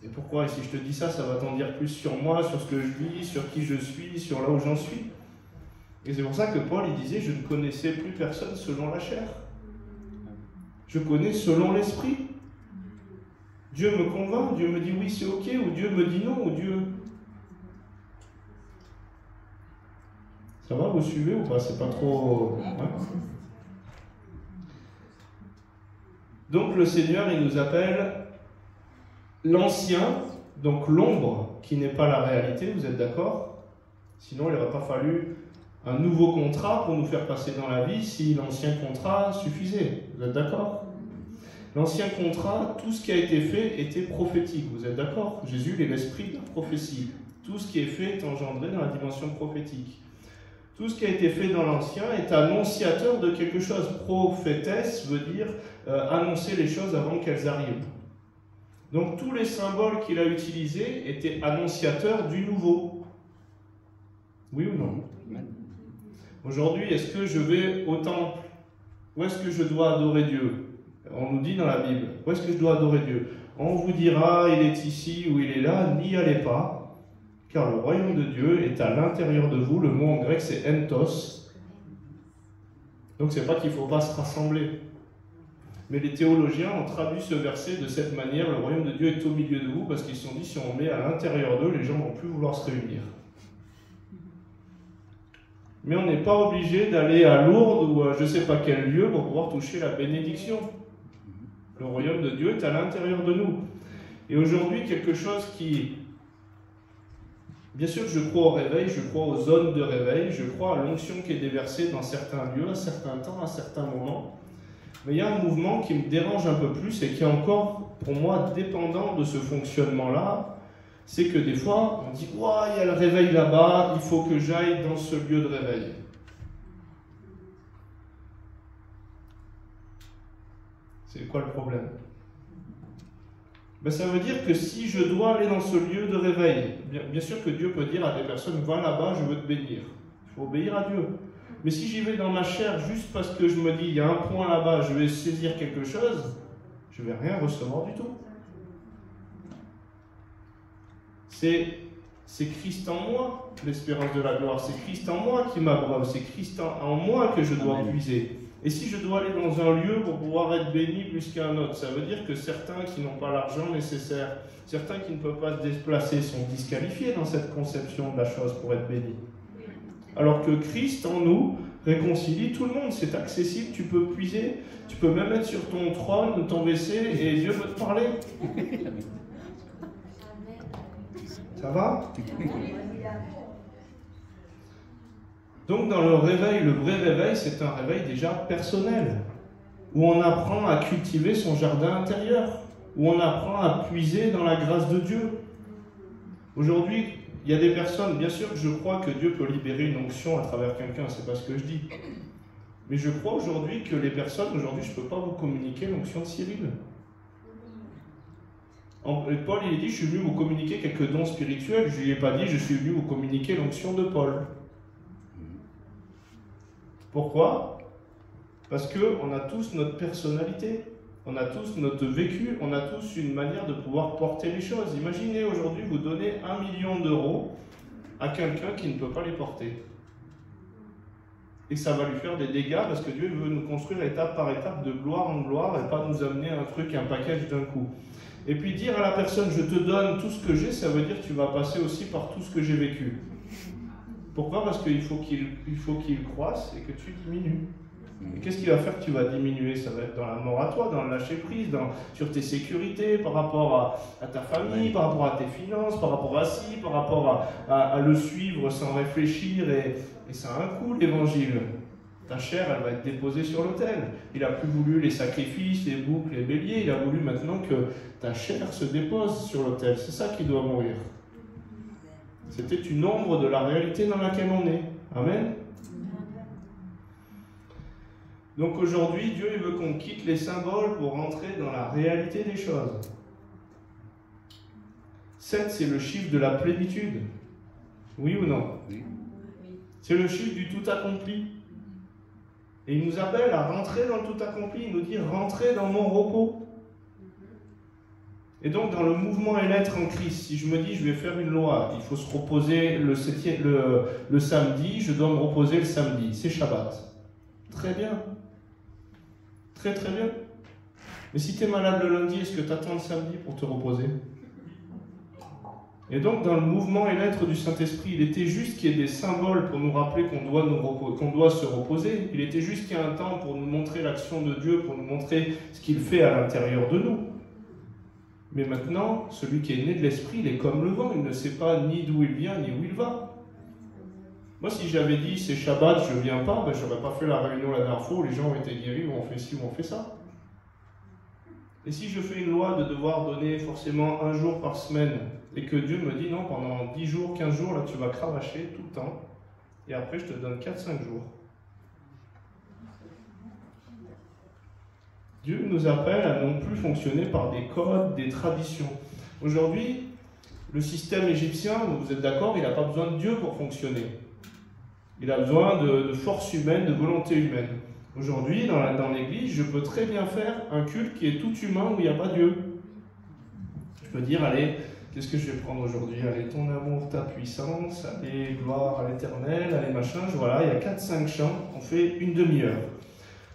Et pourquoi? Et si je te dis ça, ça va t'en dire plus sur moi, sur ce que je vis, sur qui je suis, sur là où j'en suis. Et c'est pour ça que Paul, il disait « Je ne connaissais plus personne selon la chair. Je connais selon l'esprit. » Dieu me convainc, Dieu me dit oui, c'est ok, ou Dieu me dit non, ou Dieu... Ça va, vous suivez ou pas? C'est pas trop... Ouais. Donc le Seigneur, il nous appelle l'ancien, donc l'ombre, qui n'est pas la réalité, vous êtes d'accord? Sinon, il n'aurait pas fallu un nouveau contrat pour nous faire passer dans la vie si l'ancien contrat suffisait. Vous êtes d'accord? L'ancien contrat, tout ce qui a été fait était prophétique. Vous êtes d'accord? Jésus est l'esprit de la prophétie. Tout ce qui est fait est engendré dans la dimension prophétique. Tout ce qui a été fait dans l'ancien est annonciateur de quelque chose. Prophétesse veut dire annoncer les choses avant qu'elles arrivent. Donc tous les symboles qu'il a utilisés étaient annonciateurs du nouveau. Oui ou non? Aujourd'hui, est-ce que je vais au temple? Où est-ce que je dois adorer Dieu? On nous dit dans la Bible, où est-ce que je dois adorer Dieu? On vous dira, il est ici ou il est là, n'y allez pas, car le royaume de Dieu est à l'intérieur de vous. Le mot en grec c'est entos. Donc c'est pas qu'il ne faut pas se rassembler. Mais les théologiens ont traduit ce verset de cette manière, le royaume de Dieu est au milieu de vous, parce qu'ils se sont dit, si on met à l'intérieur d'eux, les gens ne vont plus vouloir se réunir. Mais on n'est pas obligé d'aller à Lourdes ou à je ne sais pas quel lieu pour pouvoir toucher la bénédiction. Le royaume de Dieu est à l'intérieur de nous. Et aujourd'hui, quelque chose qui... Bien sûr, je crois au réveil, je crois aux zones de réveil, je crois à l'onction qui est déversée dans certains lieux, à certains temps, à certains moments. Mais il y a un mouvement qui me dérange un peu plus et qui est encore, pour moi, dépendant de ce fonctionnement-là. C'est que des fois, on dit « Ouah, il y a le réveil là-bas, il faut que j'aille dans ce lieu de réveil. » C'est quoi le problème? Ben, ça veut dire que si je dois aller dans ce lieu de réveil, bien sûr que Dieu peut dire à des personnes « Va là-bas, je veux te bénir ». Il faut obéir à Dieu. Mais si j'y vais dans ma chair juste parce que je me dis « Il y a un point là-bas, je vais saisir quelque chose », je ne vais rien recevoir du tout. C'est Christ en moi, l'espérance de la gloire. C'est Christ en moi qui m'abreuve. C'est Christ en moi que je dois puiser. Et si je dois aller dans un lieu pour pouvoir être béni plus qu'un autre, ça veut dire que certains qui n'ont pas l'argent nécessaire, certains qui ne peuvent pas se déplacer sont disqualifiés dans cette conception de la chose pour être bénis. Alors que Christ en nous réconcilie tout le monde, c'est accessible, tu peux puiser, tu peux même être sur ton trône, ton WC, et Dieu veut te parler. Ça va? Donc dans le réveil, le vrai réveil, c'est un réveil déjà personnel, où on apprend à cultiver son jardin intérieur, où on apprend à puiser dans la grâce de Dieu. Aujourd'hui, il y a des personnes, bien sûr que je crois que Dieu peut libérer une onction à travers quelqu'un, c'est pas ce que je dis. Mais je crois aujourd'hui que les personnes, aujourd'hui, je ne peux pas vous communiquer l'onction de Cyril. Paul, il a dit, je suis venu vous communiquer quelques dons spirituels. Je ne lui ai pas dit, je suis venu vous communiquer l'onction de Paul. Pourquoi? Parce qu'on a tous notre personnalité, on a tous notre vécu, on a tous une manière de pouvoir porter les choses. Imaginez aujourd'hui, vous donnez 1 million d'euros à quelqu'un qui ne peut pas les porter. Et ça va lui faire des dégâts parce que Dieu veut nous construire étape par étape, de gloire en gloire, et pas nous amener un truc, un package d'un coup. Et puis dire à la personne, je te donne tout ce que j'ai, ça veut dire que tu vas passer aussi par tout ce que j'ai vécu. Pourquoi? Parce qu'il faut qu'il croisse et que tu diminues. Et qu'est-ce qui va faire que tu vas diminuer? Ça va être dans la mort à toi, dans le lâcher prise, sur tes sécurités, par rapport à ta famille, par rapport à tes finances, par rapport à ci, par rapport à le suivre sans réfléchir. Et ça a un coût, l'évangile. Ta chair, elle va être déposée sur l'autel. Il n'a plus voulu les sacrifices, les boucs, les béliers. Il a voulu maintenant que ta chair se dépose sur l'autel. C'est ça qui doit mourir. C'était une ombre de la réalité dans laquelle on est. Amen. Donc aujourd'hui, Dieu il veut qu'on quitte les symboles pour rentrer dans la réalité des choses. 7, c'est le chiffre de la plénitude. Oui ou non? Oui. C'est le chiffre du tout accompli. Et il nous appelle à rentrer dans le tout accompli. Il nous dit, rentrez dans mon repos. Et donc, dans le mouvement et l'être en Christ, si je me dis, je vais faire une loi, il faut se reposer le samedi, je dois me reposer le samedi. C'est Shabbat. Très bien. Très très bien. Mais si tu es malade le lundi, est-ce que tu attends le samedi pour te reposer? Et donc, dans le mouvement et l'être du Saint-Esprit, il était juste qu'il y ait des symboles pour nous rappeler qu'on doit se reposer. Il était juste qu'il y ait un temps pour nous montrer l'action de Dieu, pour nous montrer ce qu'il fait à l'intérieur de nous. Mais maintenant, celui qui est né de l'Esprit, il est comme le vent. Il ne sait pas ni d'où il vient, ni où il va. Moi, si j'avais dit c'est Shabbat, je ne viens pas, je n'aurais pas fait la réunion la dernière fois où les gens ont été guéris, où on fait ci, où on fait ça. Et si je fais une loi de devoir donner forcément 1 jour par semaine, et que Dieu me dit non, pendant 10 jours, 15 jours, là tu vas cravacher tout le temps, et après je te donne 4-5 jours. Dieu nous appelle à non plus fonctionner par des codes, des traditions. Aujourd'hui, le système égyptien, vous êtes d'accord, il n'a pas besoin de Dieu pour fonctionner. Il a besoin de force humaine, de volonté humaine. Aujourd'hui, dans l'Église, je peux très bien faire un culte qui est tout humain où il n'y a pas Dieu. Je peux dire, allez, qu'est-ce que je vais prendre aujourd'hui? Allez, ton amour, ta puissance, allez, gloire à l'Éternel, allez, machin. Voilà, il y a 4-5 chants, on fait une demi-heure.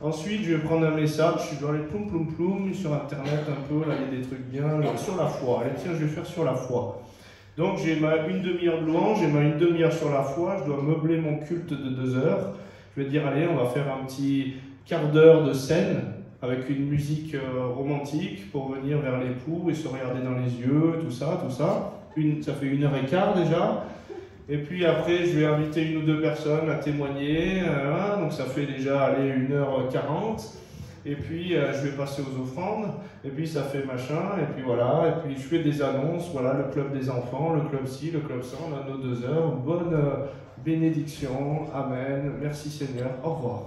Ensuite, je vais prendre un message, je dois aller ploum ploum ploum sur Internet un peu, là, il y a des trucs bien, sur la foi. Allez, tiens, je vais faire sur la foi. Donc, j'ai ma une demi-heure de louange, j'ai ma une demi-heure sur la foi, je dois meubler mon culte de 2 heures. Je vais dire, allez, on va faire un petit quart d'heure de scène avec une musique romantique pour venir vers l'époux et se regarder dans les yeux, tout ça. Ça fait 1h15 déjà. Et puis après, je vais inviter 1 ou 2 personnes à témoigner. Donc ça fait déjà, allez, 1h40. Et puis je vais passer aux offrandes. Et puis ça fait machin. Et puis voilà. Et puis je fais des annonces. Voilà, le club des enfants, le club ci, le club ça. On a nos 2 heures. Bonne bénédiction. Amen. Merci Seigneur. Au revoir.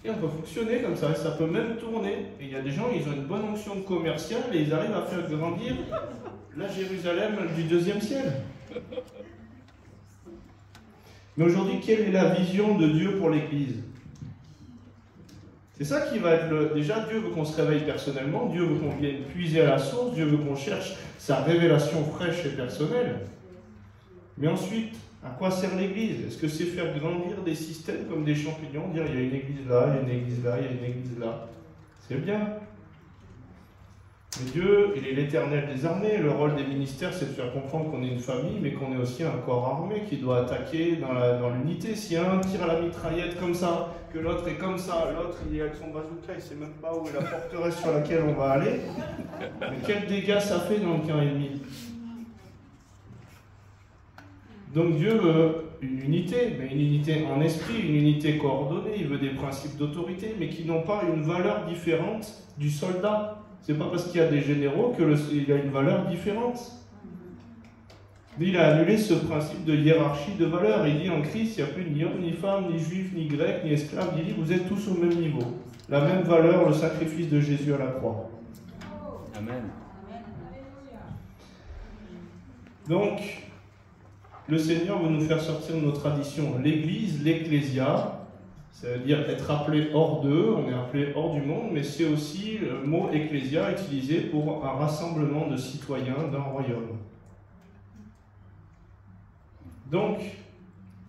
Et on peut fonctionner comme ça, et ça peut même tourner. Et il y a des gens, ils ont une bonne onction de commercial et ils arrivent à faire grandir la Jérusalem du 2e ciel. Mais aujourd'hui, quelle est la vision de Dieu pour l'Église? C'est ça qui va être Déjà, Dieu veut qu'on se réveille personnellement, Dieu veut qu'on vienne puiser à la source, Dieu veut qu'on cherche sa révélation fraîche et personnelle. Mais ensuite, à quoi sert l'Église? Est-ce que c'est faire grandir des systèmes comme des champignons, dire il y a une église là, il y a une église là, il y a une église là? C'est bien. Mais Dieu, il est l'Éternel des armées. Le rôle des ministères, c'est de faire comprendre qu'on est une famille, mais qu'on est aussi un corps armé qui doit attaquer dans l'unité. Si un tire à la mitraillette comme ça, que l'autre est comme ça, l'autre il est avec son bazooka, il ne sait même pas où est la forteresse sur laquelle on va aller. Mais quels dégâts ça fait dans le camp ennemi? Donc Dieu veut une unité, mais une unité en esprit, une unité coordonnée. Il veut des principes d'autorité, mais qui n'ont pas une valeur différente du soldat. C'est pas parce qu'il y a des généraux qu'il a une valeur différente. Il a annulé ce principe de hiérarchie de valeurs. Il dit en Christ, il n'y a plus ni homme, ni femme, ni juif, ni grec, ni esclave. Il dit, vous êtes tous au même niveau. La même valeur, le sacrifice de Jésus à la croix. Amen. Donc, le Seigneur veut nous faire sortir de nos traditions. L'Église, l'Ecclésia, ça veut dire être appelé hors d'eux, on est appelé hors du monde, mais c'est aussi le mot Ecclésia utilisé pour un rassemblement de citoyens d'un royaume. Donc,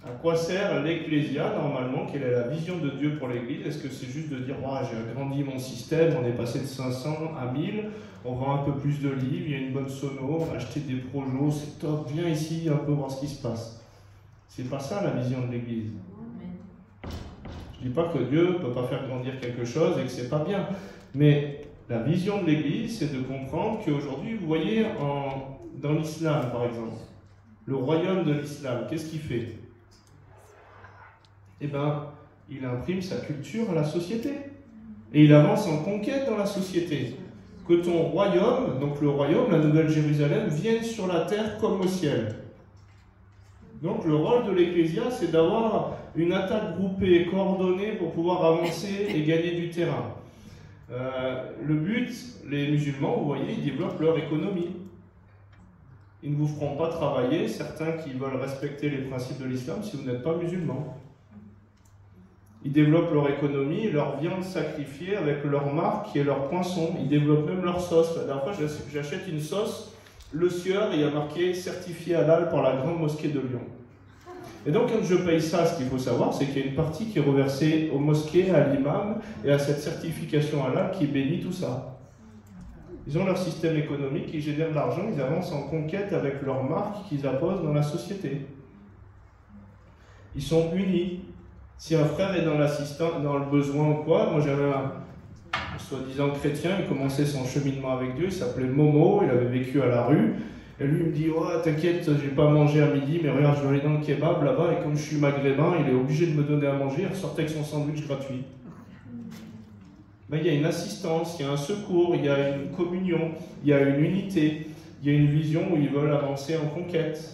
à quoi sert l'Ecclésia normalement? Quelle est la vision de Dieu pour l'Église? Est-ce que c'est juste de dire oh, j'ai agrandi mon système, on est passé de 500 à 1000, on vend un peu plus de livres, il y a une bonne sono, on a acheté des projets, c'est top, viens ici un peu voir ce qui se passe. C'est pas ça la vision de l'Église. Je ne dis pas que Dieu ne peut pas faire grandir quelque chose et que c'est pas bien, mais la vision de l'Église, c'est de comprendre qu'aujourd'hui, vous voyez, dans l'islam par exemple, le royaume de l'islam, qu'est-ce qu'il fait? Eh bien, il imprime sa culture à la société. Et il avance en conquête dans la société. Que ton royaume, donc le royaume, la Nouvelle Jérusalem, vienne sur la terre comme au ciel. Donc le rôle de l'Ecclésia, c'est d'avoir une attaque groupée, coordonnée pour pouvoir avancer et gagner du terrain. Le but, les musulmans, vous voyez, ils développent leur économie. Ils ne vous feront pas travailler, certains qui veulent respecter les principes de l'islam, si vous n'êtes pas musulman. Ils développent leur économie, leur viande sacrifiée avec leur marque qui est leur poinçon. Ils développent même leur sauce. La dernière fois, j'achète une sauce, Le Sieur, et il y a marqué certifié halal par la grande mosquée de Lyon. Et donc, quand je paye ça, ce qu'il faut savoir, c'est qu'il y a une partie qui est reversée aux mosquées, à l'imam et à cette certification halal qui bénit tout ça. Ils ont leur système économique, ils génèrent de l'argent, ils avancent en conquête avec leur marque qu'ils apposent dans la société. Ils sont unis. Si un frère est dans le besoin ou quoi, moi j'avais un soi-disant chrétien, il commençait son cheminement avec Dieu, il s'appelait Momo, il avait vécu à la rue, et lui il me dit oh, t'inquiète, j'ai pas mangé à midi, mais regarde, je vais aller dans le kebab là-bas, et comme je suis maghrébin, il est obligé de me donner à manger, il ressortait avec son sandwich gratuit. Ben, il y a une assistance, il y a un secours, il y a une communion, il y a une unité, il y a une vision où ils veulent avancer en conquête.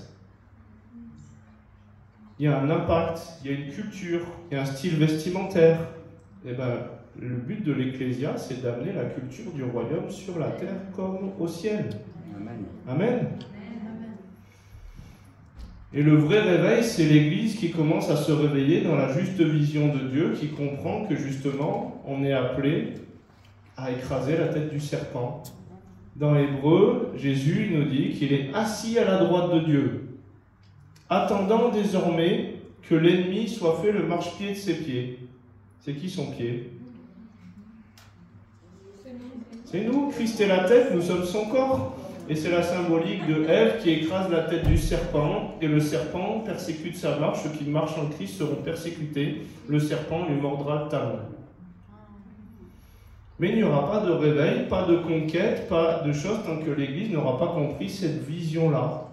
Il y a un impact, il y a une culture, il y a un style vestimentaire. Et ben, le but de l'Ecclésia, c'est d'amener la culture du royaume sur la terre comme au ciel. Amen. Amen. Et le vrai réveil, c'est l'Église qui commence à se réveiller dans la juste vision de Dieu, qui comprend que justement, on est appelé à écraser la tête du serpent. Dans Hébreu, Jésus nous dit qu'il est assis à la droite de Dieu, attendant désormais que l'ennemi soit fait le marchepied de ses pieds. C'est qui son pied? C'est nous. Christ est la tête, nous sommes son corps. Et c'est la symbolique de Ève qui écrase la tête du serpent, et le serpent persécute sa marche. Ceux qui marchent en Christ seront persécutés. Le serpent lui mordra le talon. Mais il n'y aura pas de réveil, pas de conquête, pas de choses tant que l'Église n'aura pas compris cette vision-là.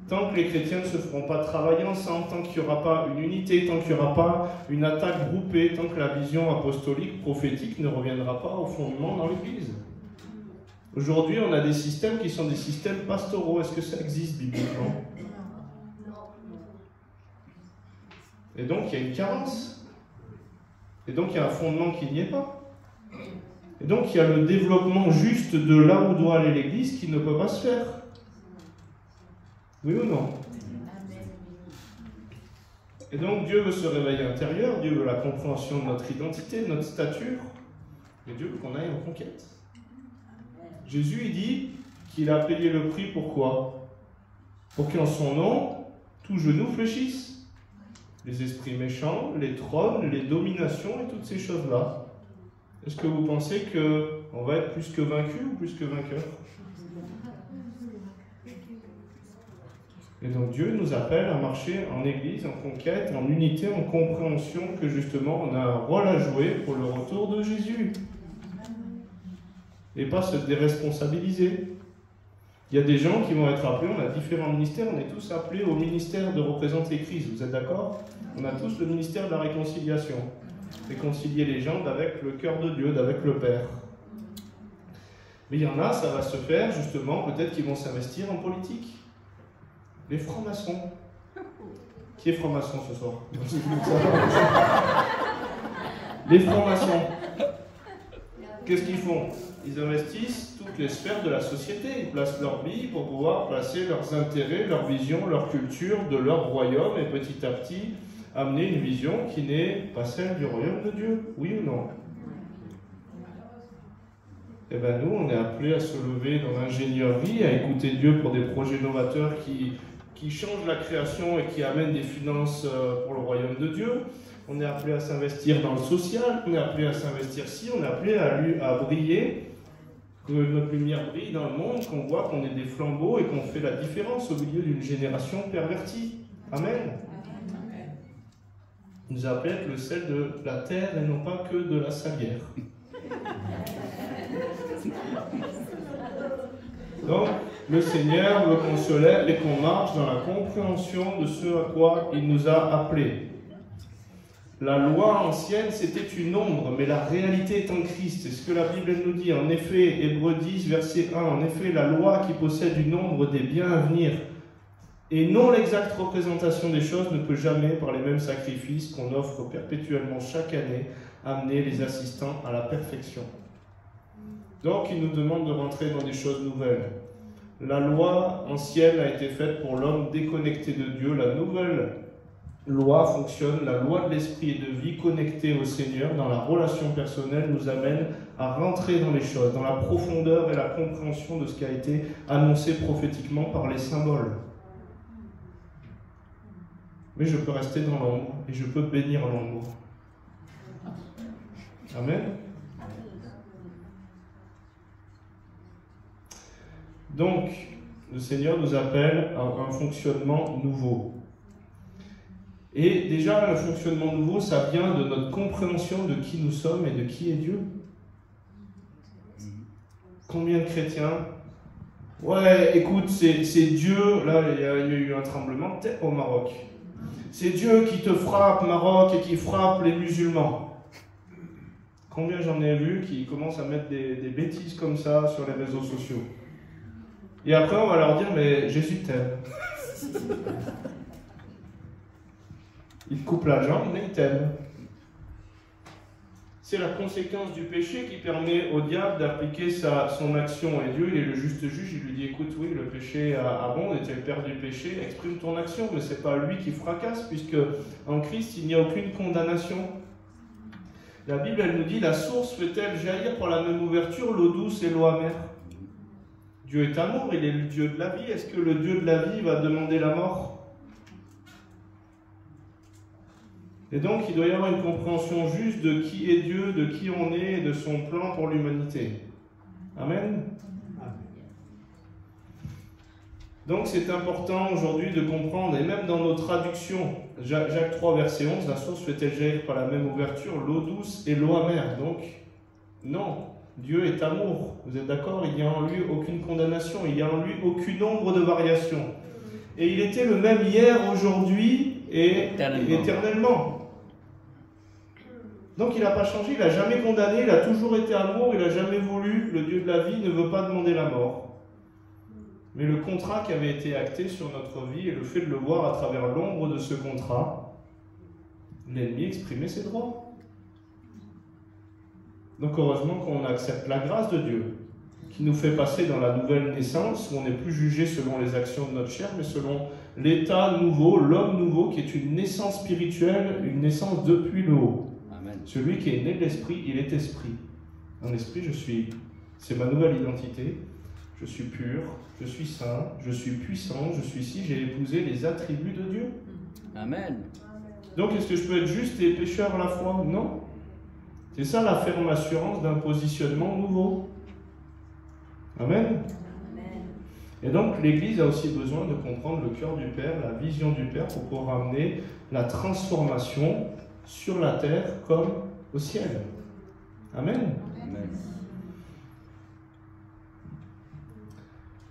Tant que les chrétiens ne se feront pas travailler ensemble, tant qu'il n'y aura pas une unité, tant qu'il n'y aura pas une attaque groupée, tant que la vision apostolique, prophétique ne reviendra pas au fondement dans l'Église. Aujourd'hui, on a des systèmes qui sont des systèmes pastoraux. Est-ce que ça existe bibliquement? Et donc, il y a une carence. Et donc, il y a un fondement qui n'y est pas. Et donc, il y a le développement juste de là où doit aller l'Église qui ne peut pas se faire. Oui ou non? Et donc, Dieu veut ce réveil intérieur, Dieu veut la compréhension de notre identité, de notre stature, mais Dieu veut qu'on aille en conquête. Jésus, il dit qu'il a payé le prix, pourquoi? Pour qu'en son nom, tout genou fléchisse. Les esprits méchants, les trônes, les dominations et toutes ces choses-là. Est-ce que vous pensez que On va être plus que vaincu ou plus que vainqueur? Et donc Dieu nous appelle à marcher en Église, en conquête, en unité, en compréhension que justement on a un rôle à jouer pour le retour de Jésus. Et pas se déresponsabiliser. Il y a des gens qui vont être appelés, on a différents ministères, on est tous appelés au ministère de représenter Christ, vous êtes d'accord? On a tous le ministère de la réconciliation. Réconcilier les gens avec le cœur de Dieu, avec le Père. Mais il y en a, ça va se faire justement, peut-être qu'ils vont s'investir en politique. Les francs-maçons. Qui est franc-maçon ce soir? Les francs-maçons. Qu'est-ce qu'ils font? Ils investissent toutes les sphères de la société. Ils placent leur vie pour pouvoir placer leurs intérêts, leur vision, leur culture de leur royaume et petit à petit amener une vision qui n'est pas celle du royaume de Dieu. Oui ou non? Eh bien nous, on est appelés à se lever dans l'ingénierie, à écouter Dieu pour des projets novateurs qui changent la création et qui amènent des finances pour le royaume de Dieu. On est appelé à s'investir dans le social, on est appelé à s'investir ici, on est appelé à briller, que notre lumière brille dans le monde, qu'on voit qu'on est des flambeaux et qu'on fait la différence au milieu d'une génération pervertie. Amen. Il nous a appelé à être le sel de la terre et non pas que de la salière. Donc, le Seigneur veut qu'on se lève et qu'on marche dans la compréhension de ce à quoi il nous a appelés. La loi ancienne, c'était une ombre, mais la réalité est en Christ. C'est ce que la Bible nous dit. En effet, Hébreux 10, verset 1, en effet, la loi qui possède une ombre des biens à venir et non l'exacte représentation des choses ne peut jamais, par les mêmes sacrifices qu'on offre perpétuellement chaque année, amener les assistants à la perfection. Donc, il nous demande de rentrer dans des choses nouvelles. La loi ancienne a été faite pour l'homme déconnecté de Dieu. La nouvelle loi fonctionne, la loi de l'esprit et de vie connectée au Seigneur dans la relation personnelle nous amène à rentrer dans les choses, dans la profondeur et la compréhension de ce qui a été annoncé prophétiquement par les symboles. Mais je peux rester dans l'ombre et je peux bénir l'ombre. Amen. Donc, le Seigneur nous appelle à un fonctionnement nouveau. Et déjà, le fonctionnement nouveau, ça vient de notre compréhension de qui nous sommes et de qui est Dieu. Combien de chrétiens? Ouais, écoute, c'est Dieu. Là, il y a eu un tremblement de terre au Maroc. C'est Dieu qui te frappe, Maroc, et qui frappe les musulmans. Combien j'en ai vu qui commencent à mettre des bêtises comme ça sur les réseaux sociaux. Et après, on va leur dire, mais Jésus t'aime. Il te coupe la jambe, mais il t'aime. C'est la conséquence du péché qui permet au diable d'appliquer son action. Et Dieu, il est le juste juge, il lui dit, écoute, oui, le péché abonde, et tu es le père du péché, exprime ton action. Mais ce n'est pas lui qui fracasse, puisque en Christ, il n'y a aucune condamnation. La Bible, elle nous dit, la source fait-elle jaillir par la même ouverture l'eau douce et l'eau amère? Dieu est amour, il est le Dieu de la vie. Est-ce que le Dieu de la vie va demander la mort? Et donc, il doit y avoir une compréhension juste de qui est Dieu, de qui on est et de son plan pour l'humanité. Amen. Donc, c'est important aujourd'hui de comprendre, et même dans nos traductions, Jacques 3, verset 11, la source fait-elle jaillir par la même ouverture l'eau douce et l'eau amère? Donc, non. Dieu est amour, vous êtes d'accord? Il n'y a en lui aucune condamnation, il n'y a en lui aucune ombre de variation. Et il était le même hier, aujourd'hui et éternellement. Donc il n'a pas changé, il n'a jamais condamné, il a toujours été amour, il n'a jamais voulu, le Dieu de la vie ne veut pas demander la mort. Mais le contrat qui avait été acté sur notre vie et le fait de le voir à travers l'ombre de ce contrat, l'ennemi exprimait ses droits. Donc heureusement qu'on accepte la grâce de Dieu, qui nous fait passer dans la nouvelle naissance, où on n'est plus jugé selon les actions de notre chair, mais selon l'état nouveau, l'homme nouveau, qui est une naissance spirituelle, une naissance depuis le haut. Amen. Celui qui est né de l'esprit, il est esprit. En esprit, c'est ma nouvelle identité, je suis pur, je suis saint, je suis puissant, je suis ici, j'ai épousé les attributs de Dieu. Amen. Donc est-ce que je peux être juste et pécheur à la fois? Non. C'est ça la ferme assurance d'un positionnement nouveau. Amen. Et donc l'Église a aussi besoin de comprendre le cœur du Père, la vision du Père pour pouvoir amener la transformation sur la terre comme au ciel. Amen. Amen.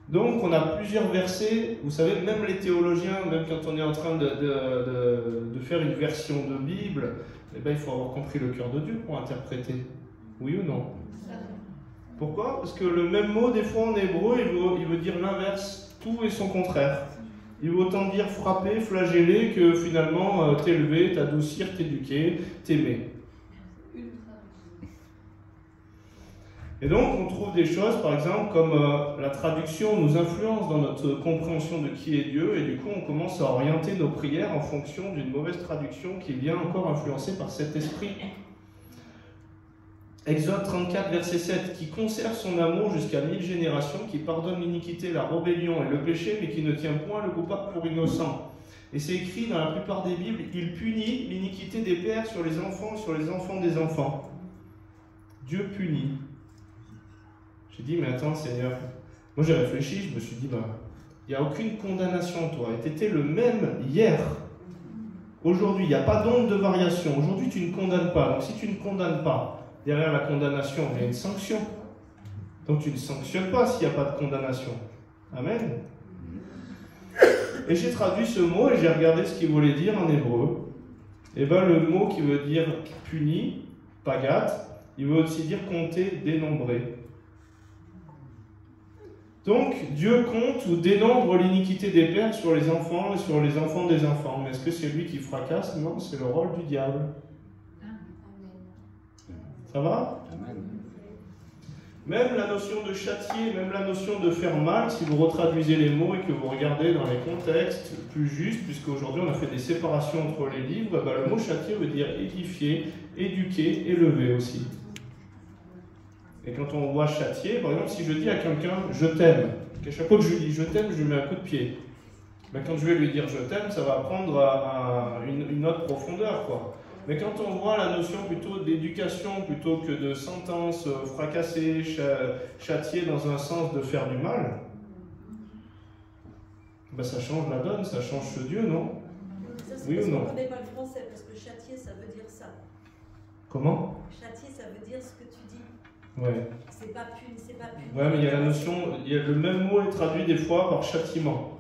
Donc on a plusieurs versets, vous savez, même les théologiens, même quand on est en train de faire une version de Bible, eh ben, il faut avoir compris le cœur de Dieu pour interpréter. Oui ou non? Pourquoi? Parce que le même mot, des fois en hébreu, il veut dire l'inverse, tout et son contraire. Il veut autant dire frapper, flageller, que finalement t'élever, t'adoucir, t'éduquer, t'aimer. Et donc, on trouve des choses, par exemple, comme la traduction nous influence dans notre compréhension de qui est Dieu, et du coup, on commence à orienter nos prières en fonction d'une mauvaise traduction qui vient encore influencée par cet esprit. Exode 34, verset 7, qui conserve son amour jusqu'à 1000 générations, qui pardonne l'iniquité, la rébellion et le péché, mais qui ne tient point le coupable pour innocent. Et c'est écrit dans la plupart des Bibles, il punit l'iniquité des pères sur les enfants des enfants. Dieu punit. J'ai dit, mais attends Seigneur, moi j'ai réfléchi, je me suis dit, il n'y a aucune condamnation en toi, et tu étais le même hier. Aujourd'hui, il n'y a pas d'onde de variation. Aujourd'hui, tu ne condamnes pas. Donc si tu ne condamnes pas, derrière la condamnation, il y a une sanction. Donc tu ne sanctionnes pas s'il n'y a pas de condamnation. Amen. Et j'ai traduit ce mot et j'ai regardé ce qu'il voulait dire en hébreu. Et bien le mot qui veut dire puni, pagat, il veut aussi dire compter, dénombrer. Donc, Dieu compte ou dénombre l'iniquité des pères sur les enfants et sur les enfants des enfants. Mais est-ce que c'est lui qui fracasse? Non, c'est le rôle du diable. Ça va? Même la notion de châtier, même la notion de faire mal, si vous retraduisez les mots et que vous regardez dans les contextes plus justes, puisqu'aujourd'hui on a fait des séparations entre les livres, le mot châtier veut dire édifier, éduquer, élever aussi. Et quand on voit châtier, par exemple, si je dis à quelqu'un « je t'aime », à chaque fois que je lui dis « je t'aime », je lui mets un coup de pied. Quand je vais lui dire « je t'aime », ça va prendre une autre profondeur, quoi. Mais quand on voit la notion plutôt d'éducation, plutôt que de sentence, fracasser, châtier dans un sens de faire du mal, ça change la donne, ça change ce Dieu, non? Ça, oui ou non? On ne connaît pas le français, parce que châtier, ça veut dire ça. Comment? Châtier, ça veut dire ce que tu dis. Ouais. C'est pas puni, c'est pas puni. Ouais, mais il y a la notion, le même mot est traduit des fois par châtiment.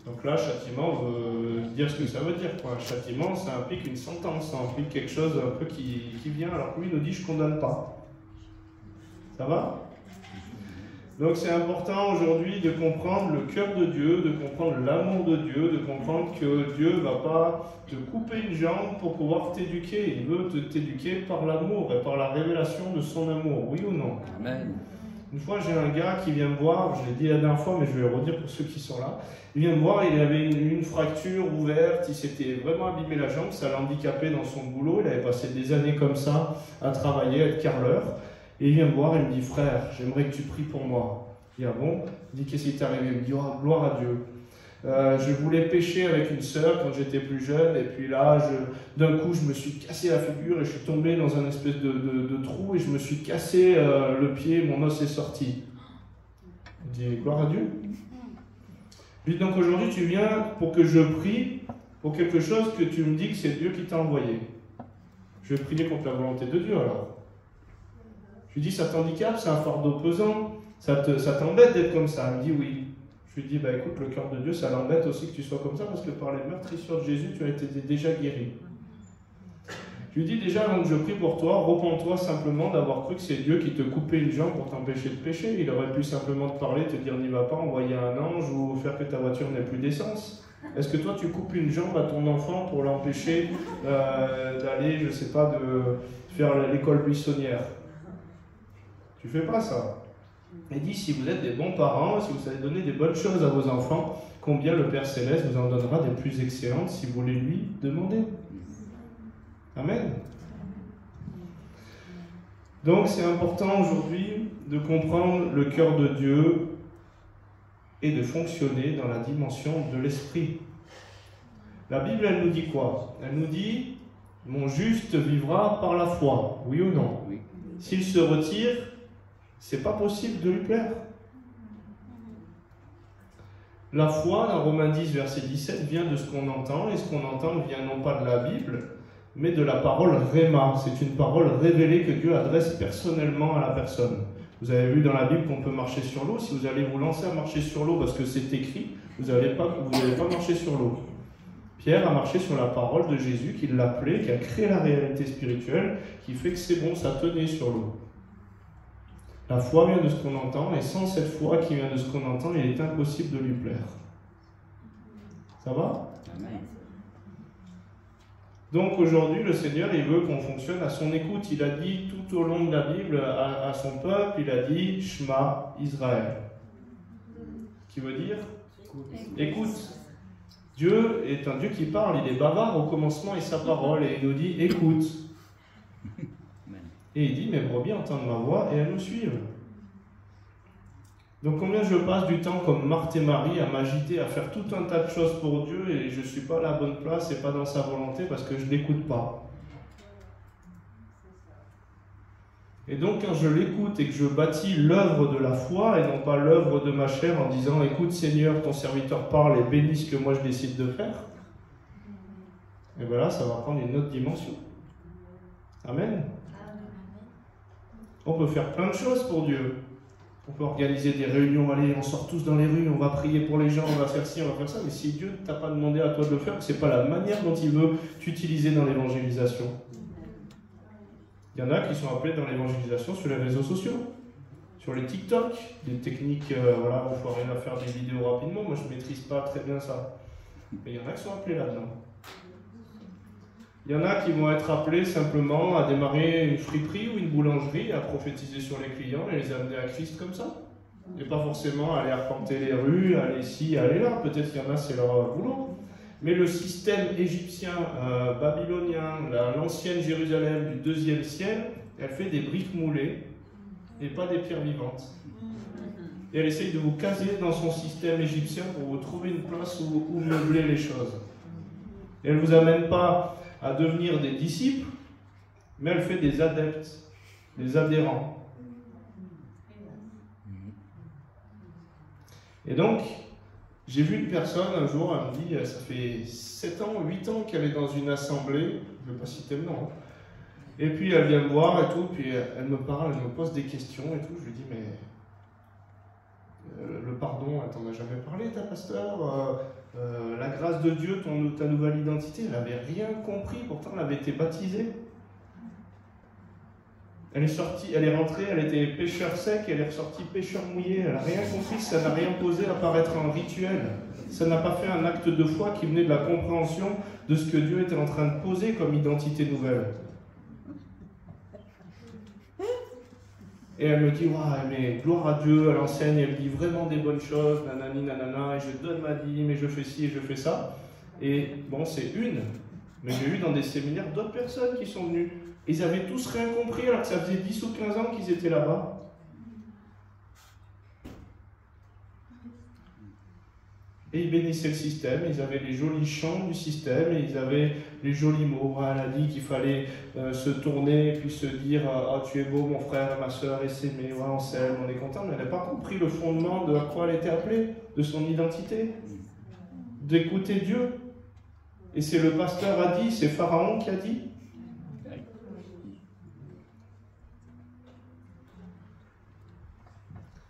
Donc là, châtiment veut dire ce que ça veut dire, quoi. Un châtiment, ça implique une sentence, ça implique quelque chose un peu qui vient, alors que lui nous dit je ne condamne pas. Ça va? Donc c'est important aujourd'hui de comprendre le cœur de Dieu, de comprendre l'amour de Dieu, de comprendre que Dieu ne va pas te couper une jambe pour pouvoir t'éduquer. Il veut t'éduquer par l'amour et par la révélation de son amour, oui ou non? Amen. Une fois, j'ai un gars qui vient me voir, je l'ai dit la dernière fois, mais je vais le redire pour ceux qui sont là. Il vient me voir, il avait une fracture ouverte, il s'était vraiment abîmé la jambe, ça l'a handicapé dans son boulot, il avait passé des années comme ça à travailler, à être carreleur. Et il vient me voir et il me dit « Frère, j'aimerais que tu pries pour moi. » Je dis « Ah bon ?» Il dit « Qu'est-ce qui t'est arrivé ?» Il me dit « Oh, gloire à Dieu. Je voulais pêcher avec une sœur quand j'étais plus jeune, et puis là, d'un coup, je me suis cassé la figure et je suis tombé dans un espèce de trou et je me suis cassé le pied, mon os est sorti. » Je dis « Gloire à Dieu. » Je dis « Donc aujourd'hui, tu viens pour que je prie pour quelque chose que tu me dis que c'est Dieu qui t'a envoyé. » Je vais prier contre la volonté de Dieu alors. Je lui dis, ça t'handicape, c'est un fardeau pesant, ça t'embête d'être comme ça? Il me dit oui. Je lui dis, écoute, le cœur de Dieu, ça l'embête aussi que tu sois comme ça, parce que par les meurtrissures de Jésus, tu as été déjà guéri. Je lui dis déjà, avant que je prie pour toi, repens-toi simplement d'avoir cru que c'est Dieu qui te coupait une jambe pour t'empêcher de pécher. Il aurait pu simplement te parler, te dire n'y va pas, envoyer un ange ou faire que ta voiture n'ait plus d'essence. Est-ce que toi, tu coupes une jambe à ton enfant pour l'empêcher d'aller, je sais pas, de faire l'école buissonnière? Tu fais pas ça. Il dit, si vous êtes des bons parents, si vous savez donner des bonnes choses à vos enfants, combien le Père Céleste vous en donnera des plus excellentes si vous les lui demandez. Amen. Donc c'est important aujourd'hui de comprendre le cœur de Dieu et de fonctionner dans la dimension de l'esprit. La Bible, elle nous dit quoi? Elle nous dit, Mon juste vivra par la foi, oui ou non? Oui. S'il se retire, c'est pas possible de lui plaire. La foi, dans Romains 10, verset 17, vient de ce qu'on entend, et ce qu'on entend vient non pas de la Bible, mais de la parole Réma. C'est une parole révélée que Dieu adresse personnellement à la personne. Vous avez vu dans la Bible qu'on peut marcher sur l'eau. Si vous allez vous lancer à marcher sur l'eau parce que c'est écrit, vous n'allez pas marcher sur l'eau. Pierre a marché sur la parole de Jésus qui l'appelait, qui a créé la réalité spirituelle, qui fait que c'est bon, ça tenait sur l'eau. La foi vient de ce qu'on entend, et sans cette foi qui vient de ce qu'on entend, il est impossible de lui plaire. Ça va? Amen. Donc aujourd'hui, le Seigneur, il veut qu'on fonctionne à son écoute. Il a dit tout au long de la Bible à son peuple, il a dit « Shema Israël », qui veut dire « Écoute ». Dieu est un Dieu qui parle, il est bavard au commencement et sa parole, et il nous dit « Écoute ». Et il dit « Mes brebis entendent ma voix et elles me suivent ». Donc combien je passe du temps comme Marthe et Marie à m'agiter, à faire tout un tas de choses pour Dieu et je ne suis pas à la bonne place et pas dans sa volonté parce que je ne l'écoute pas. Et donc quand je l'écoute et que je bâtis l'œuvre de la foi et non pas l'œuvre de ma chair en disant « Écoute Seigneur, ton serviteur parle et bénis ce que moi je décide de faire », et bien là ça va prendre une autre dimension. Amen. On peut faire plein de choses pour Dieu. On peut organiser des réunions, allez, on sort tous dans les rues, on va prier pour les gens, on va faire ci, on va faire ça, mais si Dieu ne t'a pas demandé à toi de le faire, c'est pas la manière dont il veut t'utiliser dans l'évangélisation. Il y en a qui sont appelés dans l'évangélisation sur les réseaux sociaux, sur les TikTok, des techniques, voilà, il faut rien à faire des vidéos rapidement, moi je ne maîtrise pas très bien ça. Mais il y en a qui sont appelés là-dedans. Il y en a qui vont être appelés simplement à démarrer une friperie ou une boulangerie, à prophétiser sur les clients et les amener à Christ comme ça. Et pas forcément aller arpenter les rues, aller ici, aller là. Peut-être qu'il y en a, c'est leur boulot. Mais le système égyptien, babylonien, l'ancienne Jérusalem du 2e siècle, elle fait des briques moulées et pas des pierres vivantes. Et elle essaye de vous caser dans son système égyptien pour vous trouver une place où meubler les choses. Et elle ne vous amène pas à devenir des disciples, mais elle fait des adeptes, des adhérents. Et donc, j'ai vu une personne un jour, elle me dit, ça fait 7 ans, 8 ans qu'elle est dans une assemblée, je ne vais pas citer le nom, et puis elle vient me voir et tout, puis elle me parle, elle me pose des questions et tout, je lui dis, mais le pardon, elle t'en a jamais parlé, ta pasteur, la grâce de Dieu, ta nouvelle identité, elle n'avait rien compris, pourtant elle avait été baptisée. Elle est sortie, elle est rentrée, elle était pêcheur sec, elle est ressortie pêcheur mouillé, elle n'a rien compris, ça n'a rien posé à paraître un rituel. Ça n'a pas fait un acte de foi qui venait de la compréhension de ce que Dieu était en train de poser comme identité nouvelle. Et elle me dit, ouais, mais gloire à Dieu, elle enseigne, elle dit vraiment des bonnes choses, nanani, nanana, et je donne ma dîme, et je fais ci, et je fais ça. Et bon, c'est une, mais j'ai eu dans des séminaires d'autres personnes qui sont venues. Ils avaient tous rien compris, alors que ça faisait 10 ou 15 ans qu'ils étaient là-bas. Et ils bénissaient le système, ils avaient les jolis chants du système, et ils avaient les jolis mots. Elle a dit qu'il fallait se tourner, et puis se dire « Ah, tu es beau mon frère, ma soeur, et s'aimer, ouais, on s'aime, on est content ». Mais elle n'a pas compris le fondement de à quoi elle était appelée, de son identité, d'écouter Dieu. Et c'est le pasteur a dit, c'est Pharaon qui a dit.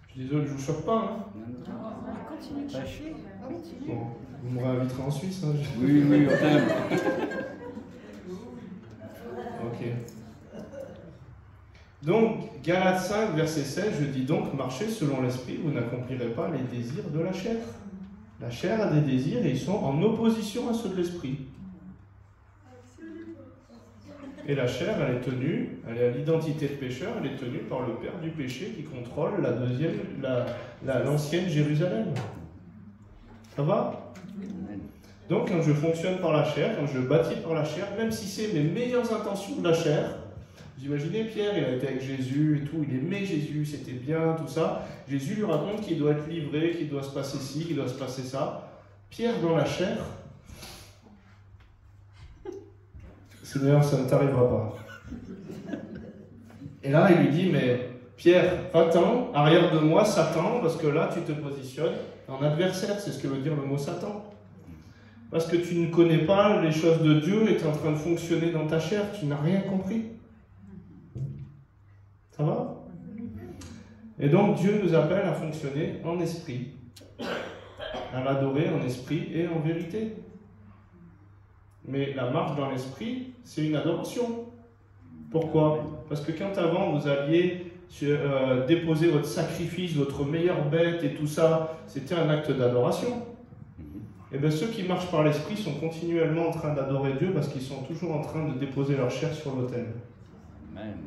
Je suis désolé, je ne vous choque pas. Hein. Continue de chercher. Bon, vous me réinviterez en Suisse. Hein, Oui, oui, on t'aime. Ok. Donc, Galates 5, verset 16, je dis donc, marchez selon l'esprit, vous n'accomplirez pas les désirs de la chair. La chair a des désirs et ils sont en opposition à ceux de l'esprit. Et la chair, elle est tenue, elle est à l'identité de pécheur, elle est tenue par le père du péché qui contrôle l'ancienne Jérusalem. Ça va? Donc, quand je fonctionne par la chair, quand je bâtis par la chair, même si c'est mes meilleures intentions de la chair, vous imaginez Pierre, il a été avec Jésus et tout, il aimait Jésus, c'était bien, tout ça. Jésus lui raconte qu'il doit être livré, qu'il doit se passer ci, qu'il doit se passer ça. Pierre, dans la chair, Seigneur, ça ne t'arrivera pas. Et là, il lui dit, mais Pierre, va-t'en, arrière de moi, Satan, parce que là, tu te positionnes en adversaire, c'est ce que veut dire le mot Satan. Parce que tu ne connais pas les choses de Dieu et tu es en train de fonctionner dans ta chair, tu n'as rien compris. Ça va? Et donc, Dieu nous appelle à fonctionner en esprit, à l'adorer en esprit et en vérité. Mais la marche dans l'esprit, c'est une adoration. Pourquoi? Parce que quand avant vous alliez déposer votre sacrifice, votre meilleure bête et tout ça, c'était un acte d'adoration. Et bien ceux qui marchent par l'esprit sont continuellement en train d'adorer Dieu parce qu'ils sont toujours en train de déposer leur chair sur l'autel. Amen.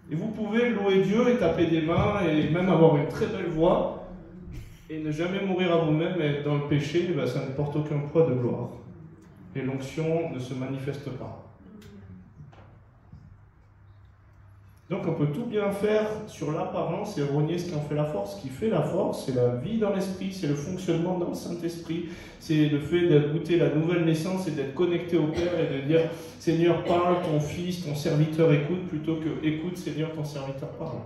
Et vous pouvez louer Dieu et taper des mains et même avoir une très belle voix et ne jamais mourir à vous-même et être dans le péché, ben ça ne porte aucun poids de gloire. Et l'onction ne se manifeste pas. Donc on peut tout bien faire sur l'apparence et renier ce qui en fait la force. Ce qui fait la force, c'est la vie dans l'esprit, c'est le fonctionnement dans le Saint-Esprit, c'est le fait de goûter la nouvelle naissance et d'être connecté au Père et de dire « Seigneur, parle, ton fils, ton serviteur écoute » plutôt que « Écoute, Seigneur, ton serviteur parle ».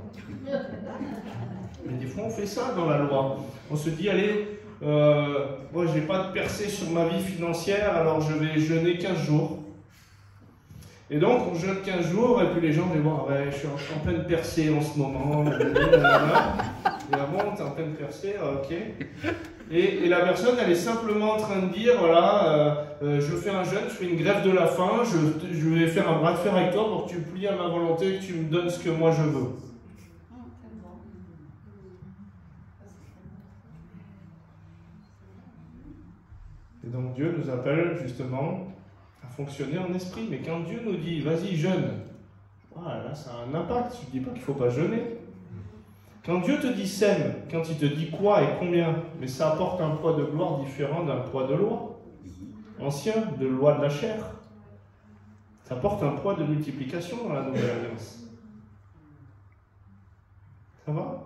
Mais des fois on fait ça dans la loi. On se dit « Allez, moi j'ai pas de percée sur ma vie financière, alors je vais jeûner 15 jours ». Et donc, on jeûne 15 jours, et puis les gens vont voir, ouais, je suis en pleine percée en ce moment. Et là, bon, t'es en pleine percée, ok. Et la personne, elle est simplement en train de dire, voilà, je fais un jeûne, je fais une grève de la faim, je vais faire un bras de fer avec toi pour que tu plies à ma volonté, que tu me donnes ce que moi je veux. Et donc Dieu nous appelle justement à fonctionner en esprit. Mais quand Dieu nous dit, vas-y, jeûne, voilà, là, ça a un impact. Je ne dis pas qu'il ne faut pas jeûner. Quand Dieu te dit sème, quand il te dit quoi et combien, mais ça apporte un poids de gloire différent d'un poids de loi ancien, de loi de la chair. Ça apporte un poids de multiplication dans la nouvelle alliance. Ça va?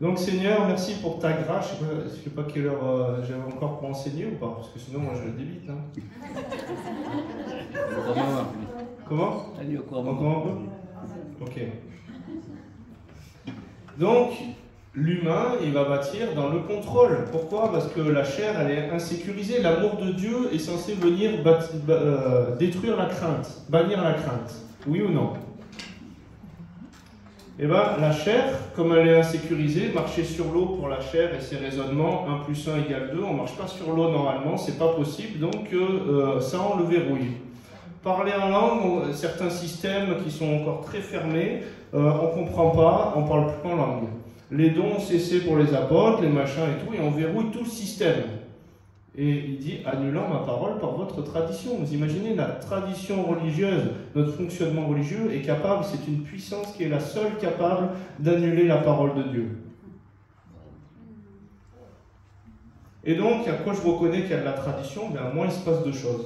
Donc Seigneur, merci pour ta grâce. Je ne sais pas quelle heure j'avais encore pour enseigner ou pas, parce que sinon moi je le débite. Hein. Comment? Encore un peu? Ok. Donc, l'humain, il va bâtir dans le contrôle. Pourquoi? Parce que la chair, elle est insécurisée. L'amour de Dieu est censé venir détruire la crainte, bannir la crainte. Oui ou non? Eh bien, la chair, comme elle est insécurisée, marcher sur l'eau pour la chair et ses raisonnements, 1 plus 1 égale 2, on ne marche pas sur l'eau normalement, c'est pas possible, donc ça on le verrouille. Parler en langue, certains systèmes qui sont encore très fermés, on ne comprend pas, on ne parle plus en langue. Les dons ont cessé pour les apôtres, les machins et tout, et on verrouille tout le système. Et il dit, annulant ma parole par votre tradition. Vous imaginez, la tradition religieuse, notre fonctionnement religieux est capable, c'est une puissance qui est la seule capable d'annuler la parole de Dieu. Et donc, à quoi je reconnais qu'il y a de la tradition? Bien, moins il se passe de choses.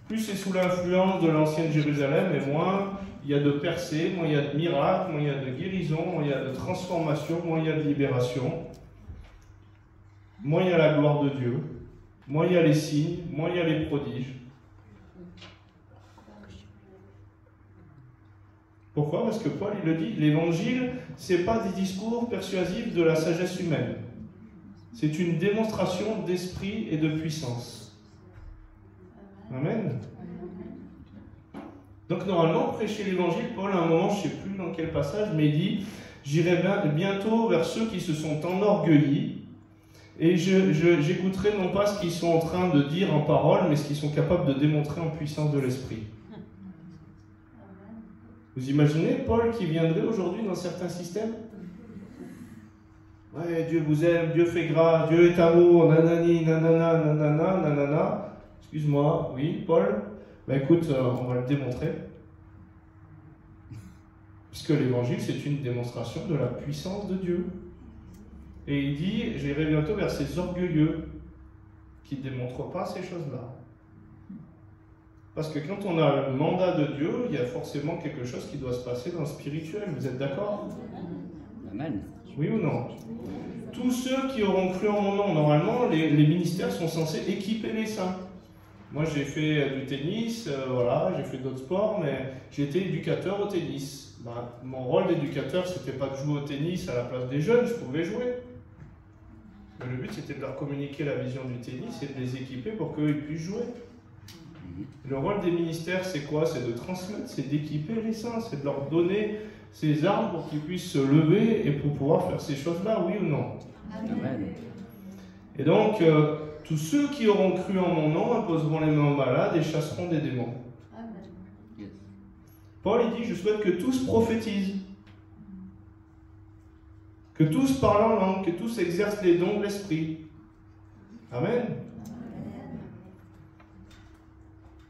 Plus c'est sous l'influence de l'ancienne Jérusalem, et moins il y a de percées, moins il y a de miracles, moins il y a de guérisons, moins il y a de transformation, moins il y a de libération. Moins il y a la gloire de Dieu, moins il y a les signes, moins il y a les prodiges. Pourquoi? Parce que Paul, il le dit, l'évangile, ce n'est pas des discours persuasifs de la sagesse humaine. C'est une démonstration d'esprit et de puissance. Amen. Donc normalement, prêcher l'évangile, Paul, à un moment, je ne sais plus dans quel passage, mais il dit, j'irai bientôt vers ceux qui se sont enorgueillis, et j'écouterai non pas ce qu'ils sont en train de dire en parole, mais ce qu'ils sont capables de démontrer en puissance de l'esprit. Vous imaginez Paul qui viendrait aujourd'hui dans certains systèmes? Ouais, Dieu vous aime, Dieu fait grâce, Dieu est amour, nanani, nanana, nanana, nanana. Excuse-moi, oui, Paul? Ben écoute, on va le démontrer. Puisque l'évangile, c'est une démonstration de la puissance de Dieu. Et il dit, j'irai bientôt vers ces orgueilleux qui ne démontrent pas ces choses-là. Parce que quand on a le mandat de Dieu, il y a forcément quelque chose qui doit se passer dans le spirituel. Vous êtes d'accord? Amen. Oui ou non? Tous ceux qui auront cru en mon nom, normalement, les ministères sont censés équiper les saints. Moi, j'ai fait du tennis, voilà, j'ai fait d'autres sports, mais j'ai été éducateur au tennis. Bah, mon rôle d'éducateur, c'était pas de jouer au tennis à la place des jeunes, je pouvais jouer. Mais le but, c'était de leur communiquer la vision du tennis et de les équiper pour qu'ils puissent jouer. Le rôle des ministères, c'est quoi? C'est de transmettre, c'est d'équiper les saints, c'est de leur donner ces armes pour qu'ils puissent se lever et pour pouvoir faire ces choses-là, oui ou non? Amen. Et donc, tous ceux qui auront cru en mon nom imposeront les mains aux malades et chasseront des démons. Yes. Paul, il dit, je souhaite que tous prophétisent, que tous parlent en langue, que tous exercent les dons de l'esprit. Amen.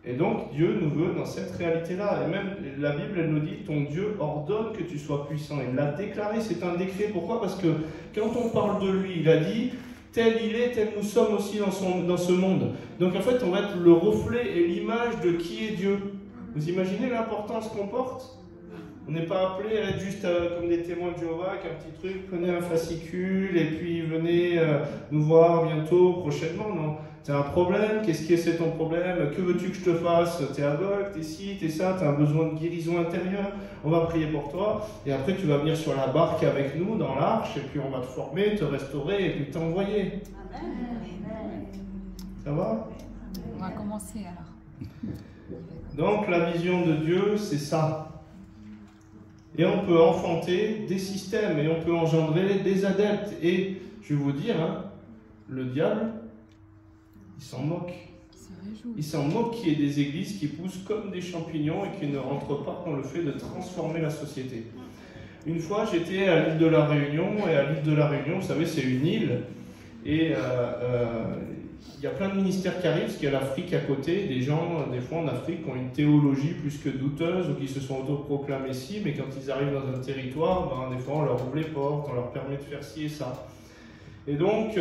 Et donc, Dieu nous veut dans cette réalité-là. Et même, la Bible, elle nous dit, ton Dieu ordonne que tu sois puissant. Il l'a déclaré, c'est un décret. Pourquoi? Parce que quand on parle de lui, il a dit, tel il est, tel nous sommes aussi dans ce monde. Donc en fait, on va être le reflet et l'image de qui est Dieu. Vous imaginez l'importance qu'on porte? On n'est pas appelé à être juste comme des témoins de Jéhovah, qu'un petit truc, prenez un fascicule et puis venez nous voir bientôt, prochainement. Non. Tu as un problème, qu'est-ce que c'est ton problème? Que veux-tu que je te fasse? Tu es aveugle, tu es ci, tu es ça, tu as un besoin de guérison intérieure, on va prier pour toi, et après tu vas venir sur la barque avec nous, dans l'arche, et puis on va te former, te restaurer, et puis t'envoyer. Ça va? On va commencer alors. Donc la vision de Dieu, c'est ça. Et on peut enfanter des systèmes, et on peut engendrer des adeptes. Et je vais vous dire, hein, le diable, il s'en moque. Il s'en moque qu'il y ait des églises qui poussent comme des champignons et qui ne rentrent pas dans le fait de transformer la société. Une fois, j'étais à l'île de la Réunion, et à l'île de la Réunion, vous savez, c'est une île, et il y a plein de ministères qui arrivent, parce qu'il y a l'Afrique à côté, des gens, des fois en Afrique, qui ont une théologie plus que douteuse, ou qui se sont autoproclamés ci, mais quand ils arrivent dans un territoire, ben, des fois on leur ouvre les portes, on leur permet de faire ci et ça. Et donc,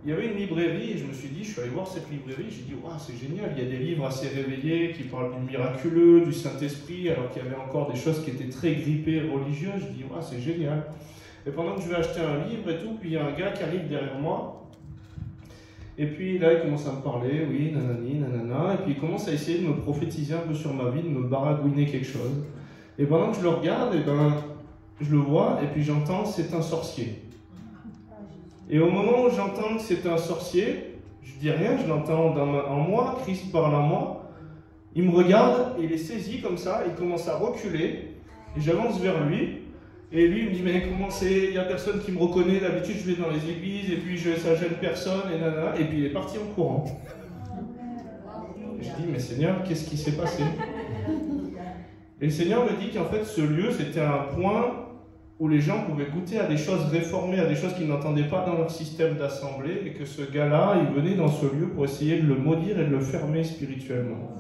il y avait une librairie, et je me suis dit, je suis allé voir cette librairie, j'ai dit, wow, c'est génial, il y a des livres assez réveillés qui parlent du miraculeux, du Saint-Esprit, alors qu'il y avait encore des choses qui étaient très grippées, religieuses. Je dis, wow, c'est génial. Et pendant que je vais acheter un livre et tout, puis il y a un gars qui arrive derrière moi, et puis là il commence à me parler, oui, nanani, nanana, et puis il commence à essayer de me prophétiser un peu sur ma vie, de me baragouiner quelque chose. Et pendant que je le regarde, et ben, je le vois, et puis j'entends, c'est un sorcier. Et au moment où j'entends que c'est un sorcier, je dis rien, je l'entends en moi, Christ parle en moi, il me regarde, et il est saisi comme ça, il commence à reculer, et j'avance vers lui, et lui il me dit, mais comment c'est, il n'y a personne qui me reconnaît, d'habitude je vais dans les églises, et puis ça gêne personne, et nanana, et puis il est parti en courant. Et je dis, mais Seigneur, qu'est-ce qui s'est passé? Et le Seigneur me dit qu'en fait ce lieu c'était un point où les gens pouvaient goûter à des choses réformées, à des choses qu'ils n'entendaient pas dans leur système d'assemblée, et que ce gars-là, il venait dans ce lieu pour essayer de le maudire et de le fermer spirituellement.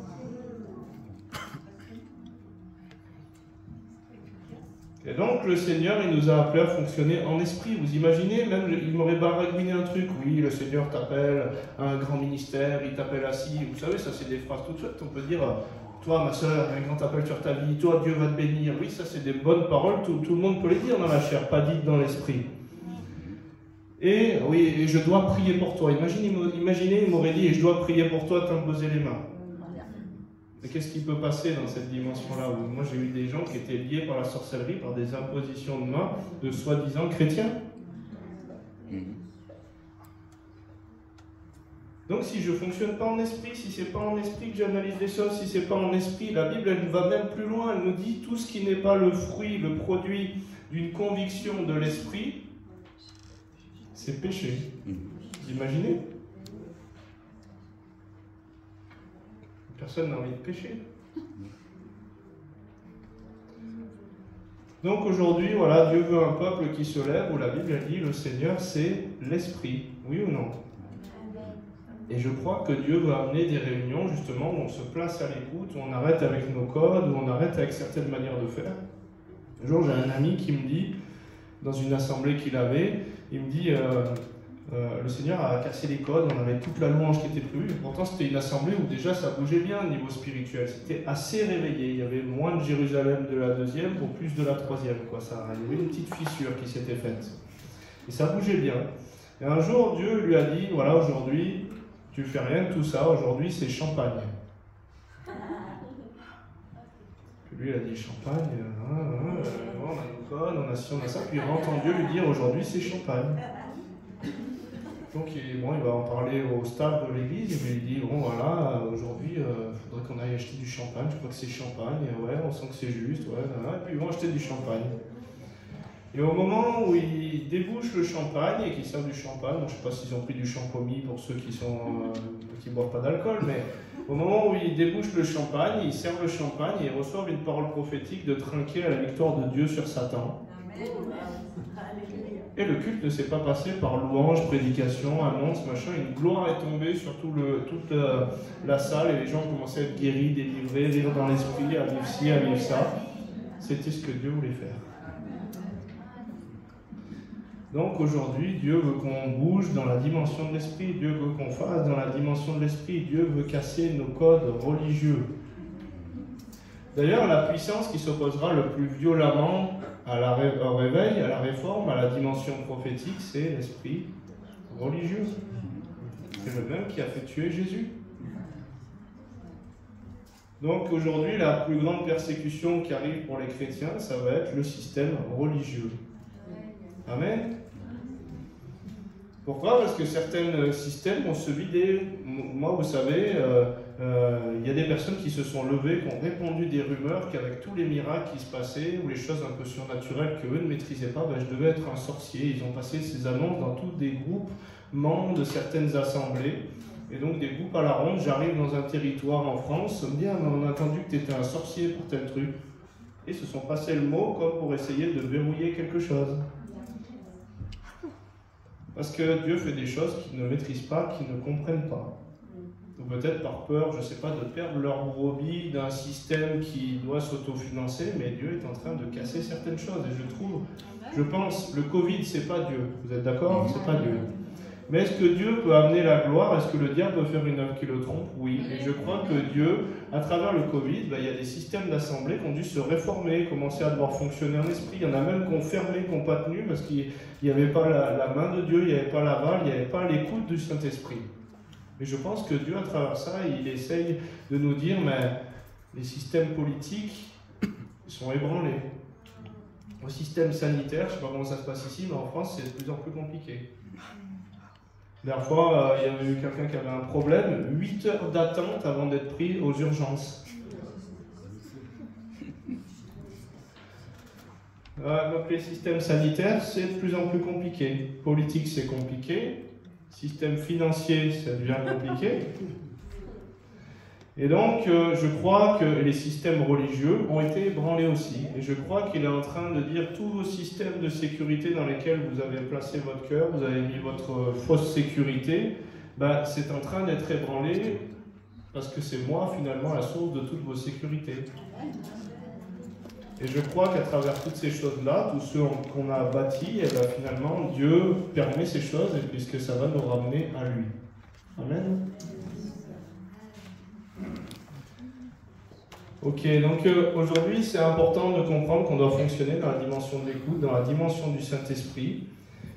Et donc le Seigneur, il nous a appelés à fonctionner en esprit. Vous imaginez, même il m'aurait baragouiné un truc, oui, le Seigneur t'appelle à un grand ministère, il t'appelle assis, vous savez, ça c'est des phrases toutes faites, on peut dire... Toi, ma soeur, un grand appel sur ta vie. Toi, Dieu va te bénir. Oui, ça, c'est des bonnes paroles. Tout le monde peut les dire dans la chair, pas dites dans l'esprit. Et oui, et je dois prier pour toi. Imaginez, il m'aurait dit, et je dois prier pour toi, t'imposer les mains. Mais qu'est-ce qui peut passer dans cette dimension-là? Moi, j'ai eu des gens qui étaient liés par la sorcellerie, par des impositions de mains de soi-disant chrétiens. Donc si je ne fonctionne pas en esprit, si ce n'est pas en esprit que j'analyse les choses, si ce n'est pas en esprit, la Bible elle va même plus loin, elle nous dit tout ce qui n'est pas le fruit, le produit d'une conviction de l'esprit, c'est péché. Vous imaginez? Personne n'a envie de pécher. Donc aujourd'hui, voilà, Dieu veut un peuple qui se lève, où la Bible elle dit le Seigneur c'est l'esprit, oui ou non? Et je crois que Dieu va amener des réunions justement où on se place à l'écoute, où on arrête avec nos codes, où on arrête avec certaines manières de faire. Un jour, j'ai un ami qui me dit, dans une assemblée qu'il avait, il me dit le Seigneur a cassé les codes, on avait toute la louange qui était prévue. Pourtant, c'était une assemblée où déjà ça bougeait bien au niveau spirituel. C'était assez réveillé. Il y avait moins de Jérusalem de la deuxième pour plus de la troisième. Quoi. Il y avait une petite fissure qui s'était faite. Et ça bougeait bien. Et un jour, Dieu lui a dit, voilà, aujourd'hui, Tu fais rien de tout ça, aujourd'hui c'est champagne. Puis lui il a dit champagne, on a nos codes, on a ci, on a ça, puis il a entendu lui dire aujourd'hui c'est champagne. Donc il va en parler au staff de l'église, et il dit bon voilà, aujourd'hui il faudrait qu'on aille acheter du champagne, je crois que c'est champagne, ouais, on sent que c'est juste, ouais, et puis ils vont acheter du champagne. Et au moment où ils débouchent le champagne et qu'ils servent du champagne, je ne sais pas s'ils ont pris du champomis pour ceux qui ne boivent pas d'alcool, mais au moment où ils débouchent le champagne, ils servent le champagne et ils reçoivent une parole prophétique de trinquer à la victoire de Dieu sur Satan. Et le culte ne s'est pas passé par louange, prédication, annonce, machin. Une gloire est tombée sur toute la salle et les gens commençaient à être guéris, délivrés, rire dans l'esprit, à vivre ci, à vivre ça. C'était ce que Dieu voulait faire. Donc aujourd'hui, Dieu veut qu'on bouge dans la dimension de l'esprit, Dieu veut qu'on fasse dans la dimension de l'esprit, Dieu veut casser nos codes religieux. D'ailleurs, la puissance qui s'opposera le plus violemment au réveil, à la réforme, à la dimension prophétique, c'est l'esprit religieux. C'est le même qui a fait tuer Jésus. Donc aujourd'hui, la plus grande persécution qui arrive pour les chrétiens, ça va être le système religieux. Amen. Pourquoi? Parce que certains systèmes vont se vider. Moi, vous savez, il y a des personnes qui se sont levées, qui ont répandu des rumeurs qu'avec tous les miracles qui se passaient, ou les choses un peu surnaturelles qu'eux ne maîtrisaient pas, je devais être un sorcier. Ils ont passé ces annonces dans tous des groupes membres de certaines assemblées. Et donc des groupes à la ronde, j'arrive dans un territoire en France, on me dit « Ah, mais on a entendu que tu étais un sorcier pour tel truc ». Et se sont passés le mot comme pour essayer de verrouiller quelque chose. Parce que Dieu fait des choses qu'ils ne maîtrisent pas, qu'ils ne comprennent pas. Ou peut-être par peur, je ne sais pas, de perdre leur brebis d'un système qui doit s'autofinancer, mais Dieu est en train de casser certaines choses. Et je pense, le Covid, c'est pas Dieu. Vous êtes d'accord? C'est pas Dieu. Mais est-ce que Dieu peut amener la gloire? Est-ce que le diable peut faire une œuvre qui le trompe? Oui. Et je crois que Dieu, à travers le Covid, il y a des systèmes d'assemblée qui ont dû se réformer, commencer à devoir fonctionner en esprit. Il y en a même qui ont fermé, qui n'ont pas tenu, parce qu'il n'y avait pas la main de Dieu, il n'y avait pas l'aval, il n'y avait pas l'écoute du Saint-Esprit. Et je pense que Dieu, à travers ça, il essaye de nous dire, mais les systèmes politiques sont ébranlés. Le système sanitaire, je ne sais pas comment ça se passe ici, mais en France, c'est de plus en plus compliqué. La dernière fois, il y avait eu quelqu'un qui avait un problème, 8 heures d'attente avant d'être pris aux urgences. Donc les systèmes sanitaires, c'est de plus en plus compliqué. Politique, c'est compliqué. Système financier, ça devient compliqué. Et donc, je crois que les systèmes religieux ont été ébranlés aussi. Et je crois qu'il est en train de dire tous vos systèmes de sécurité dans lesquels vous avez placé votre cœur, vous avez mis votre fausse sécurité, c'est en train d'être ébranlé parce que c'est moi, finalement, la source de toutes vos sécurités. Et je crois qu'à travers toutes ces choses-là, tous ceux qu'on a bâtis, finalement, Dieu permet ces choses puisque ça va nous ramener à lui. Amen. Ok, donc aujourd'hui c'est important de comprendre qu'on doit fonctionner dans la dimension de l'écoute, dans la dimension du Saint-Esprit.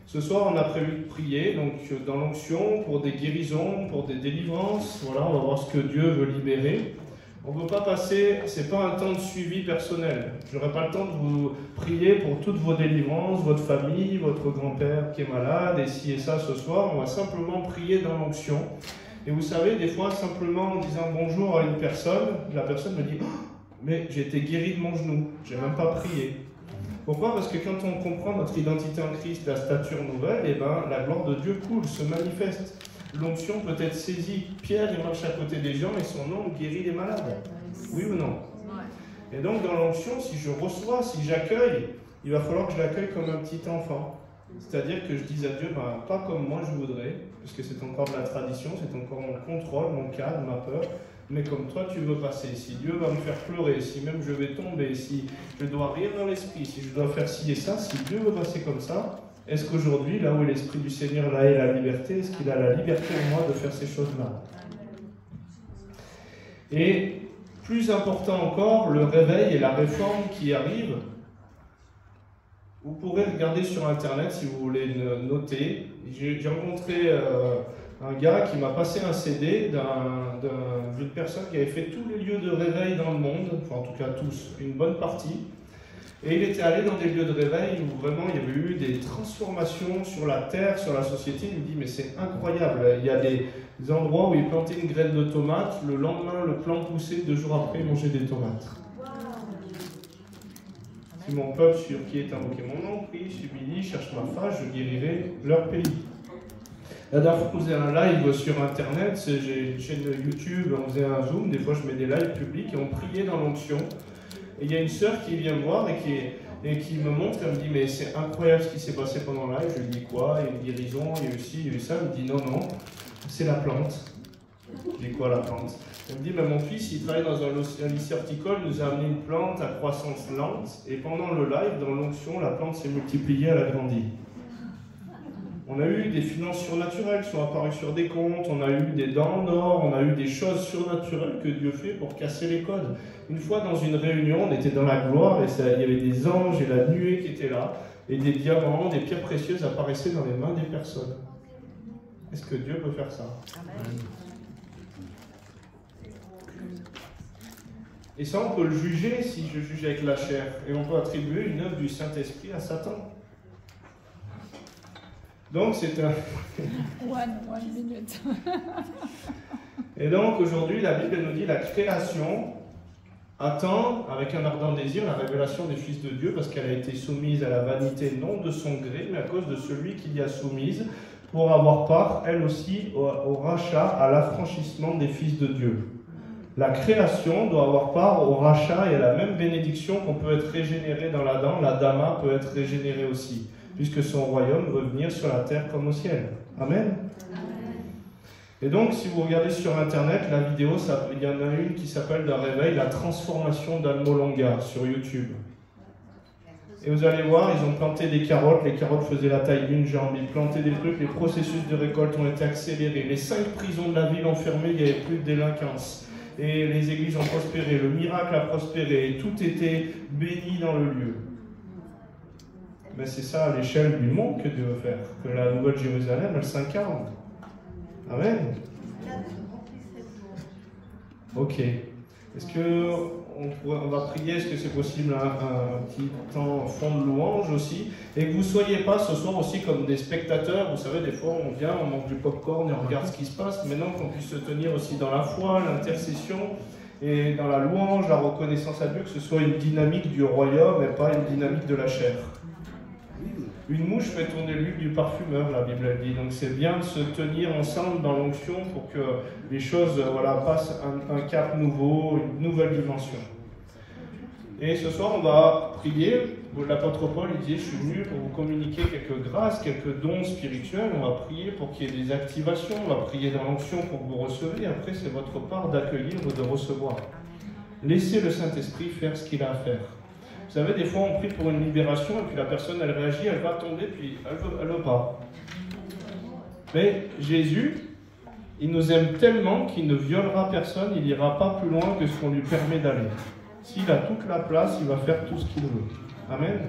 Ce soir on a prévu de prier, donc dans l'onction, pour des guérisons, pour des délivrances, voilà, on va voir ce que Dieu veut libérer. On ne veut pas passer, c'est pas un temps de suivi personnel. Je n'aurai pas le temps de vous prier pour toutes vos délivrances, votre famille, votre grand-père qui est malade, et ci et ça ce soir. On va simplement prier dans l'onction. Et vous savez, des fois, simplement en disant bonjour à une personne, la personne me dit oh, « mais j'ai été guéri de mon genou, j'ai même pas prié ». Pourquoi? Parce que quand on comprend notre identité en Christ, la stature nouvelle, la gloire de Dieu coule, se manifeste. L'onction peut être saisie. Pierre, il marche à côté des gens et son nom guérit les malades. Oui ou non? Et donc dans l'onction, si je reçois, si j'accueille, il va falloir que je l'accueille comme un petit enfant. C'est-à-dire que je dise à Dieu, pas comme moi je voudrais, parce que c'est encore de la tradition, c'est encore mon contrôle, mon cadre, ma peur, mais comme toi tu veux passer. Si Dieu va me faire pleurer, si même je vais tomber, si je dois rire dans l'esprit, si je dois faire ci et ça, si Dieu veut passer comme ça, est-ce qu'aujourd'hui, là où l'Esprit du Seigneur là est la liberté, est-ce qu'il a la liberté en moi de faire ces choses-là? Et plus important encore, le réveil et la réforme qui arrivent. Vous pourrez regarder sur Internet si vous voulez noter. J'ai rencontré un gars qui m'a passé un CD d'une personne qui avait fait tous les lieux de réveil dans le monde, enfin en tout cas tous, une bonne partie. Et il était allé dans des lieux de réveil où vraiment il y avait eu des transformations sur la terre, sur la société. Il me dit mais c'est incroyable, il y a des endroits où il plantait une graine de tomate, le lendemain le plant poussait, 2 jours après il mangeait des tomates. Si mon peuple sur qui est invoqué mon nom, prie, supplie, cherche ma face, je guérirai leur pays. La dernière fois qu'on faisait un live sur internet, j'ai une chaîne YouTube, on faisait un zoom, des fois je mets des lives publics et on priait dans l'onction. Et il y a une sœur qui vient me voir et qui me montre, elle me dit mais c'est incroyable ce qui s'est passé pendant le live. Je lui dis quoi? Il y a une guérison, il y a eu ci, il y a eu ça. Elle me dit non, c'est la plante. Je dis quoi la plante? Elle me dit mais mon fils il travaille dans un lycée horticole, il nous a amené une plante à croissance lente et pendant le live, dans l'onction, la plante s'est multipliée, elle a grandi. On a eu des finances surnaturelles qui sont apparues sur des comptes, on a eu des dents en or, on a eu des choses surnaturelles que Dieu fait pour casser les codes. Une fois dans une réunion, on était dans la gloire et il y avait des anges et la nuée qui étaient là, et des diamants, des pierres précieuses apparaissaient dans les mains des personnes. Est-ce que Dieu peut faire ça? Amen. Et ça, on peut le juger si je juge avec la chair, et on peut attribuer une œuvre du Saint-Esprit à Satan. Donc c'est un... One minute. Et donc aujourd'hui, la Bible nous dit la création attend avec un ardent désir la révélation des fils de Dieu parce qu'elle a été soumise à la vanité non de son gré, mais à cause de celui qui l'y a soumise pour avoir part, elle aussi, au rachat, à l'affranchissement des fils de Dieu. La création doit avoir part au rachat et à la même bénédiction qu'on peut être régénéré dans l'Adam, l'Adama peut être régénéré aussi, puisque son royaume veut venir sur la terre comme au ciel. Amen. Et donc, si vous regardez sur Internet, la vidéo, il y en a une qui s'appelle d'un réveil, la transformation d'Almolonga sur YouTube. Et vous allez voir, ils ont planté des carottes, les carottes faisaient la taille d'une jambe, ils plantaient des trucs, les processus de récolte ont été accélérés, les 5 prisons de la ville ont fermé, il n'y avait plus de délinquance. Et les églises ont prospéré, le miracle a prospéré, et tout était béni dans le lieu. Mais c'est ça à l'échelle du monde que Dieu veut faire, que la Nouvelle Jérusalem, elle s'incarne. Amen. Ok. Est-ce qu'on va prier? Est-ce que c'est possible un petit temps fond de louange aussi? Et que vous ne soyez pas ce soir aussi comme des spectateurs. Vous savez, des fois on vient, on mange du popcorn et on regarde ce qui se passe. Maintenant qu'on puisse se tenir aussi dans la foi, l'intercession et dans la louange, la reconnaissance à Dieu, que ce soit une dynamique du royaume et pas une dynamique de la chair. Une mouche fait tourner l'huile du parfumeur, la Bible elle dit. Donc c'est bien de se tenir ensemble dans l'onction pour que les choses passent un cap nouveau, une nouvelle dimension. Et ce soir, on va prier. L'apôtre Paul il dit, je suis venu pour vous communiquer quelques grâces, quelques dons spirituels. On va prier pour qu'il y ait des activations. On va prier dans l'onction pour que vous receviez. Après, c'est votre part d'accueillir ou de recevoir. Laissez le Saint-Esprit faire ce qu'il a à faire. Vous savez, des fois, on prie pour une libération et puis la personne, elle réagit, elle va tomber, puis elle veut pas. Mais Jésus, il nous aime tellement qu'il ne violera personne, il n'ira pas plus loin que ce qu'on lui permet d'aller. S'il a toute la place, il va faire tout ce qu'il veut. Amen.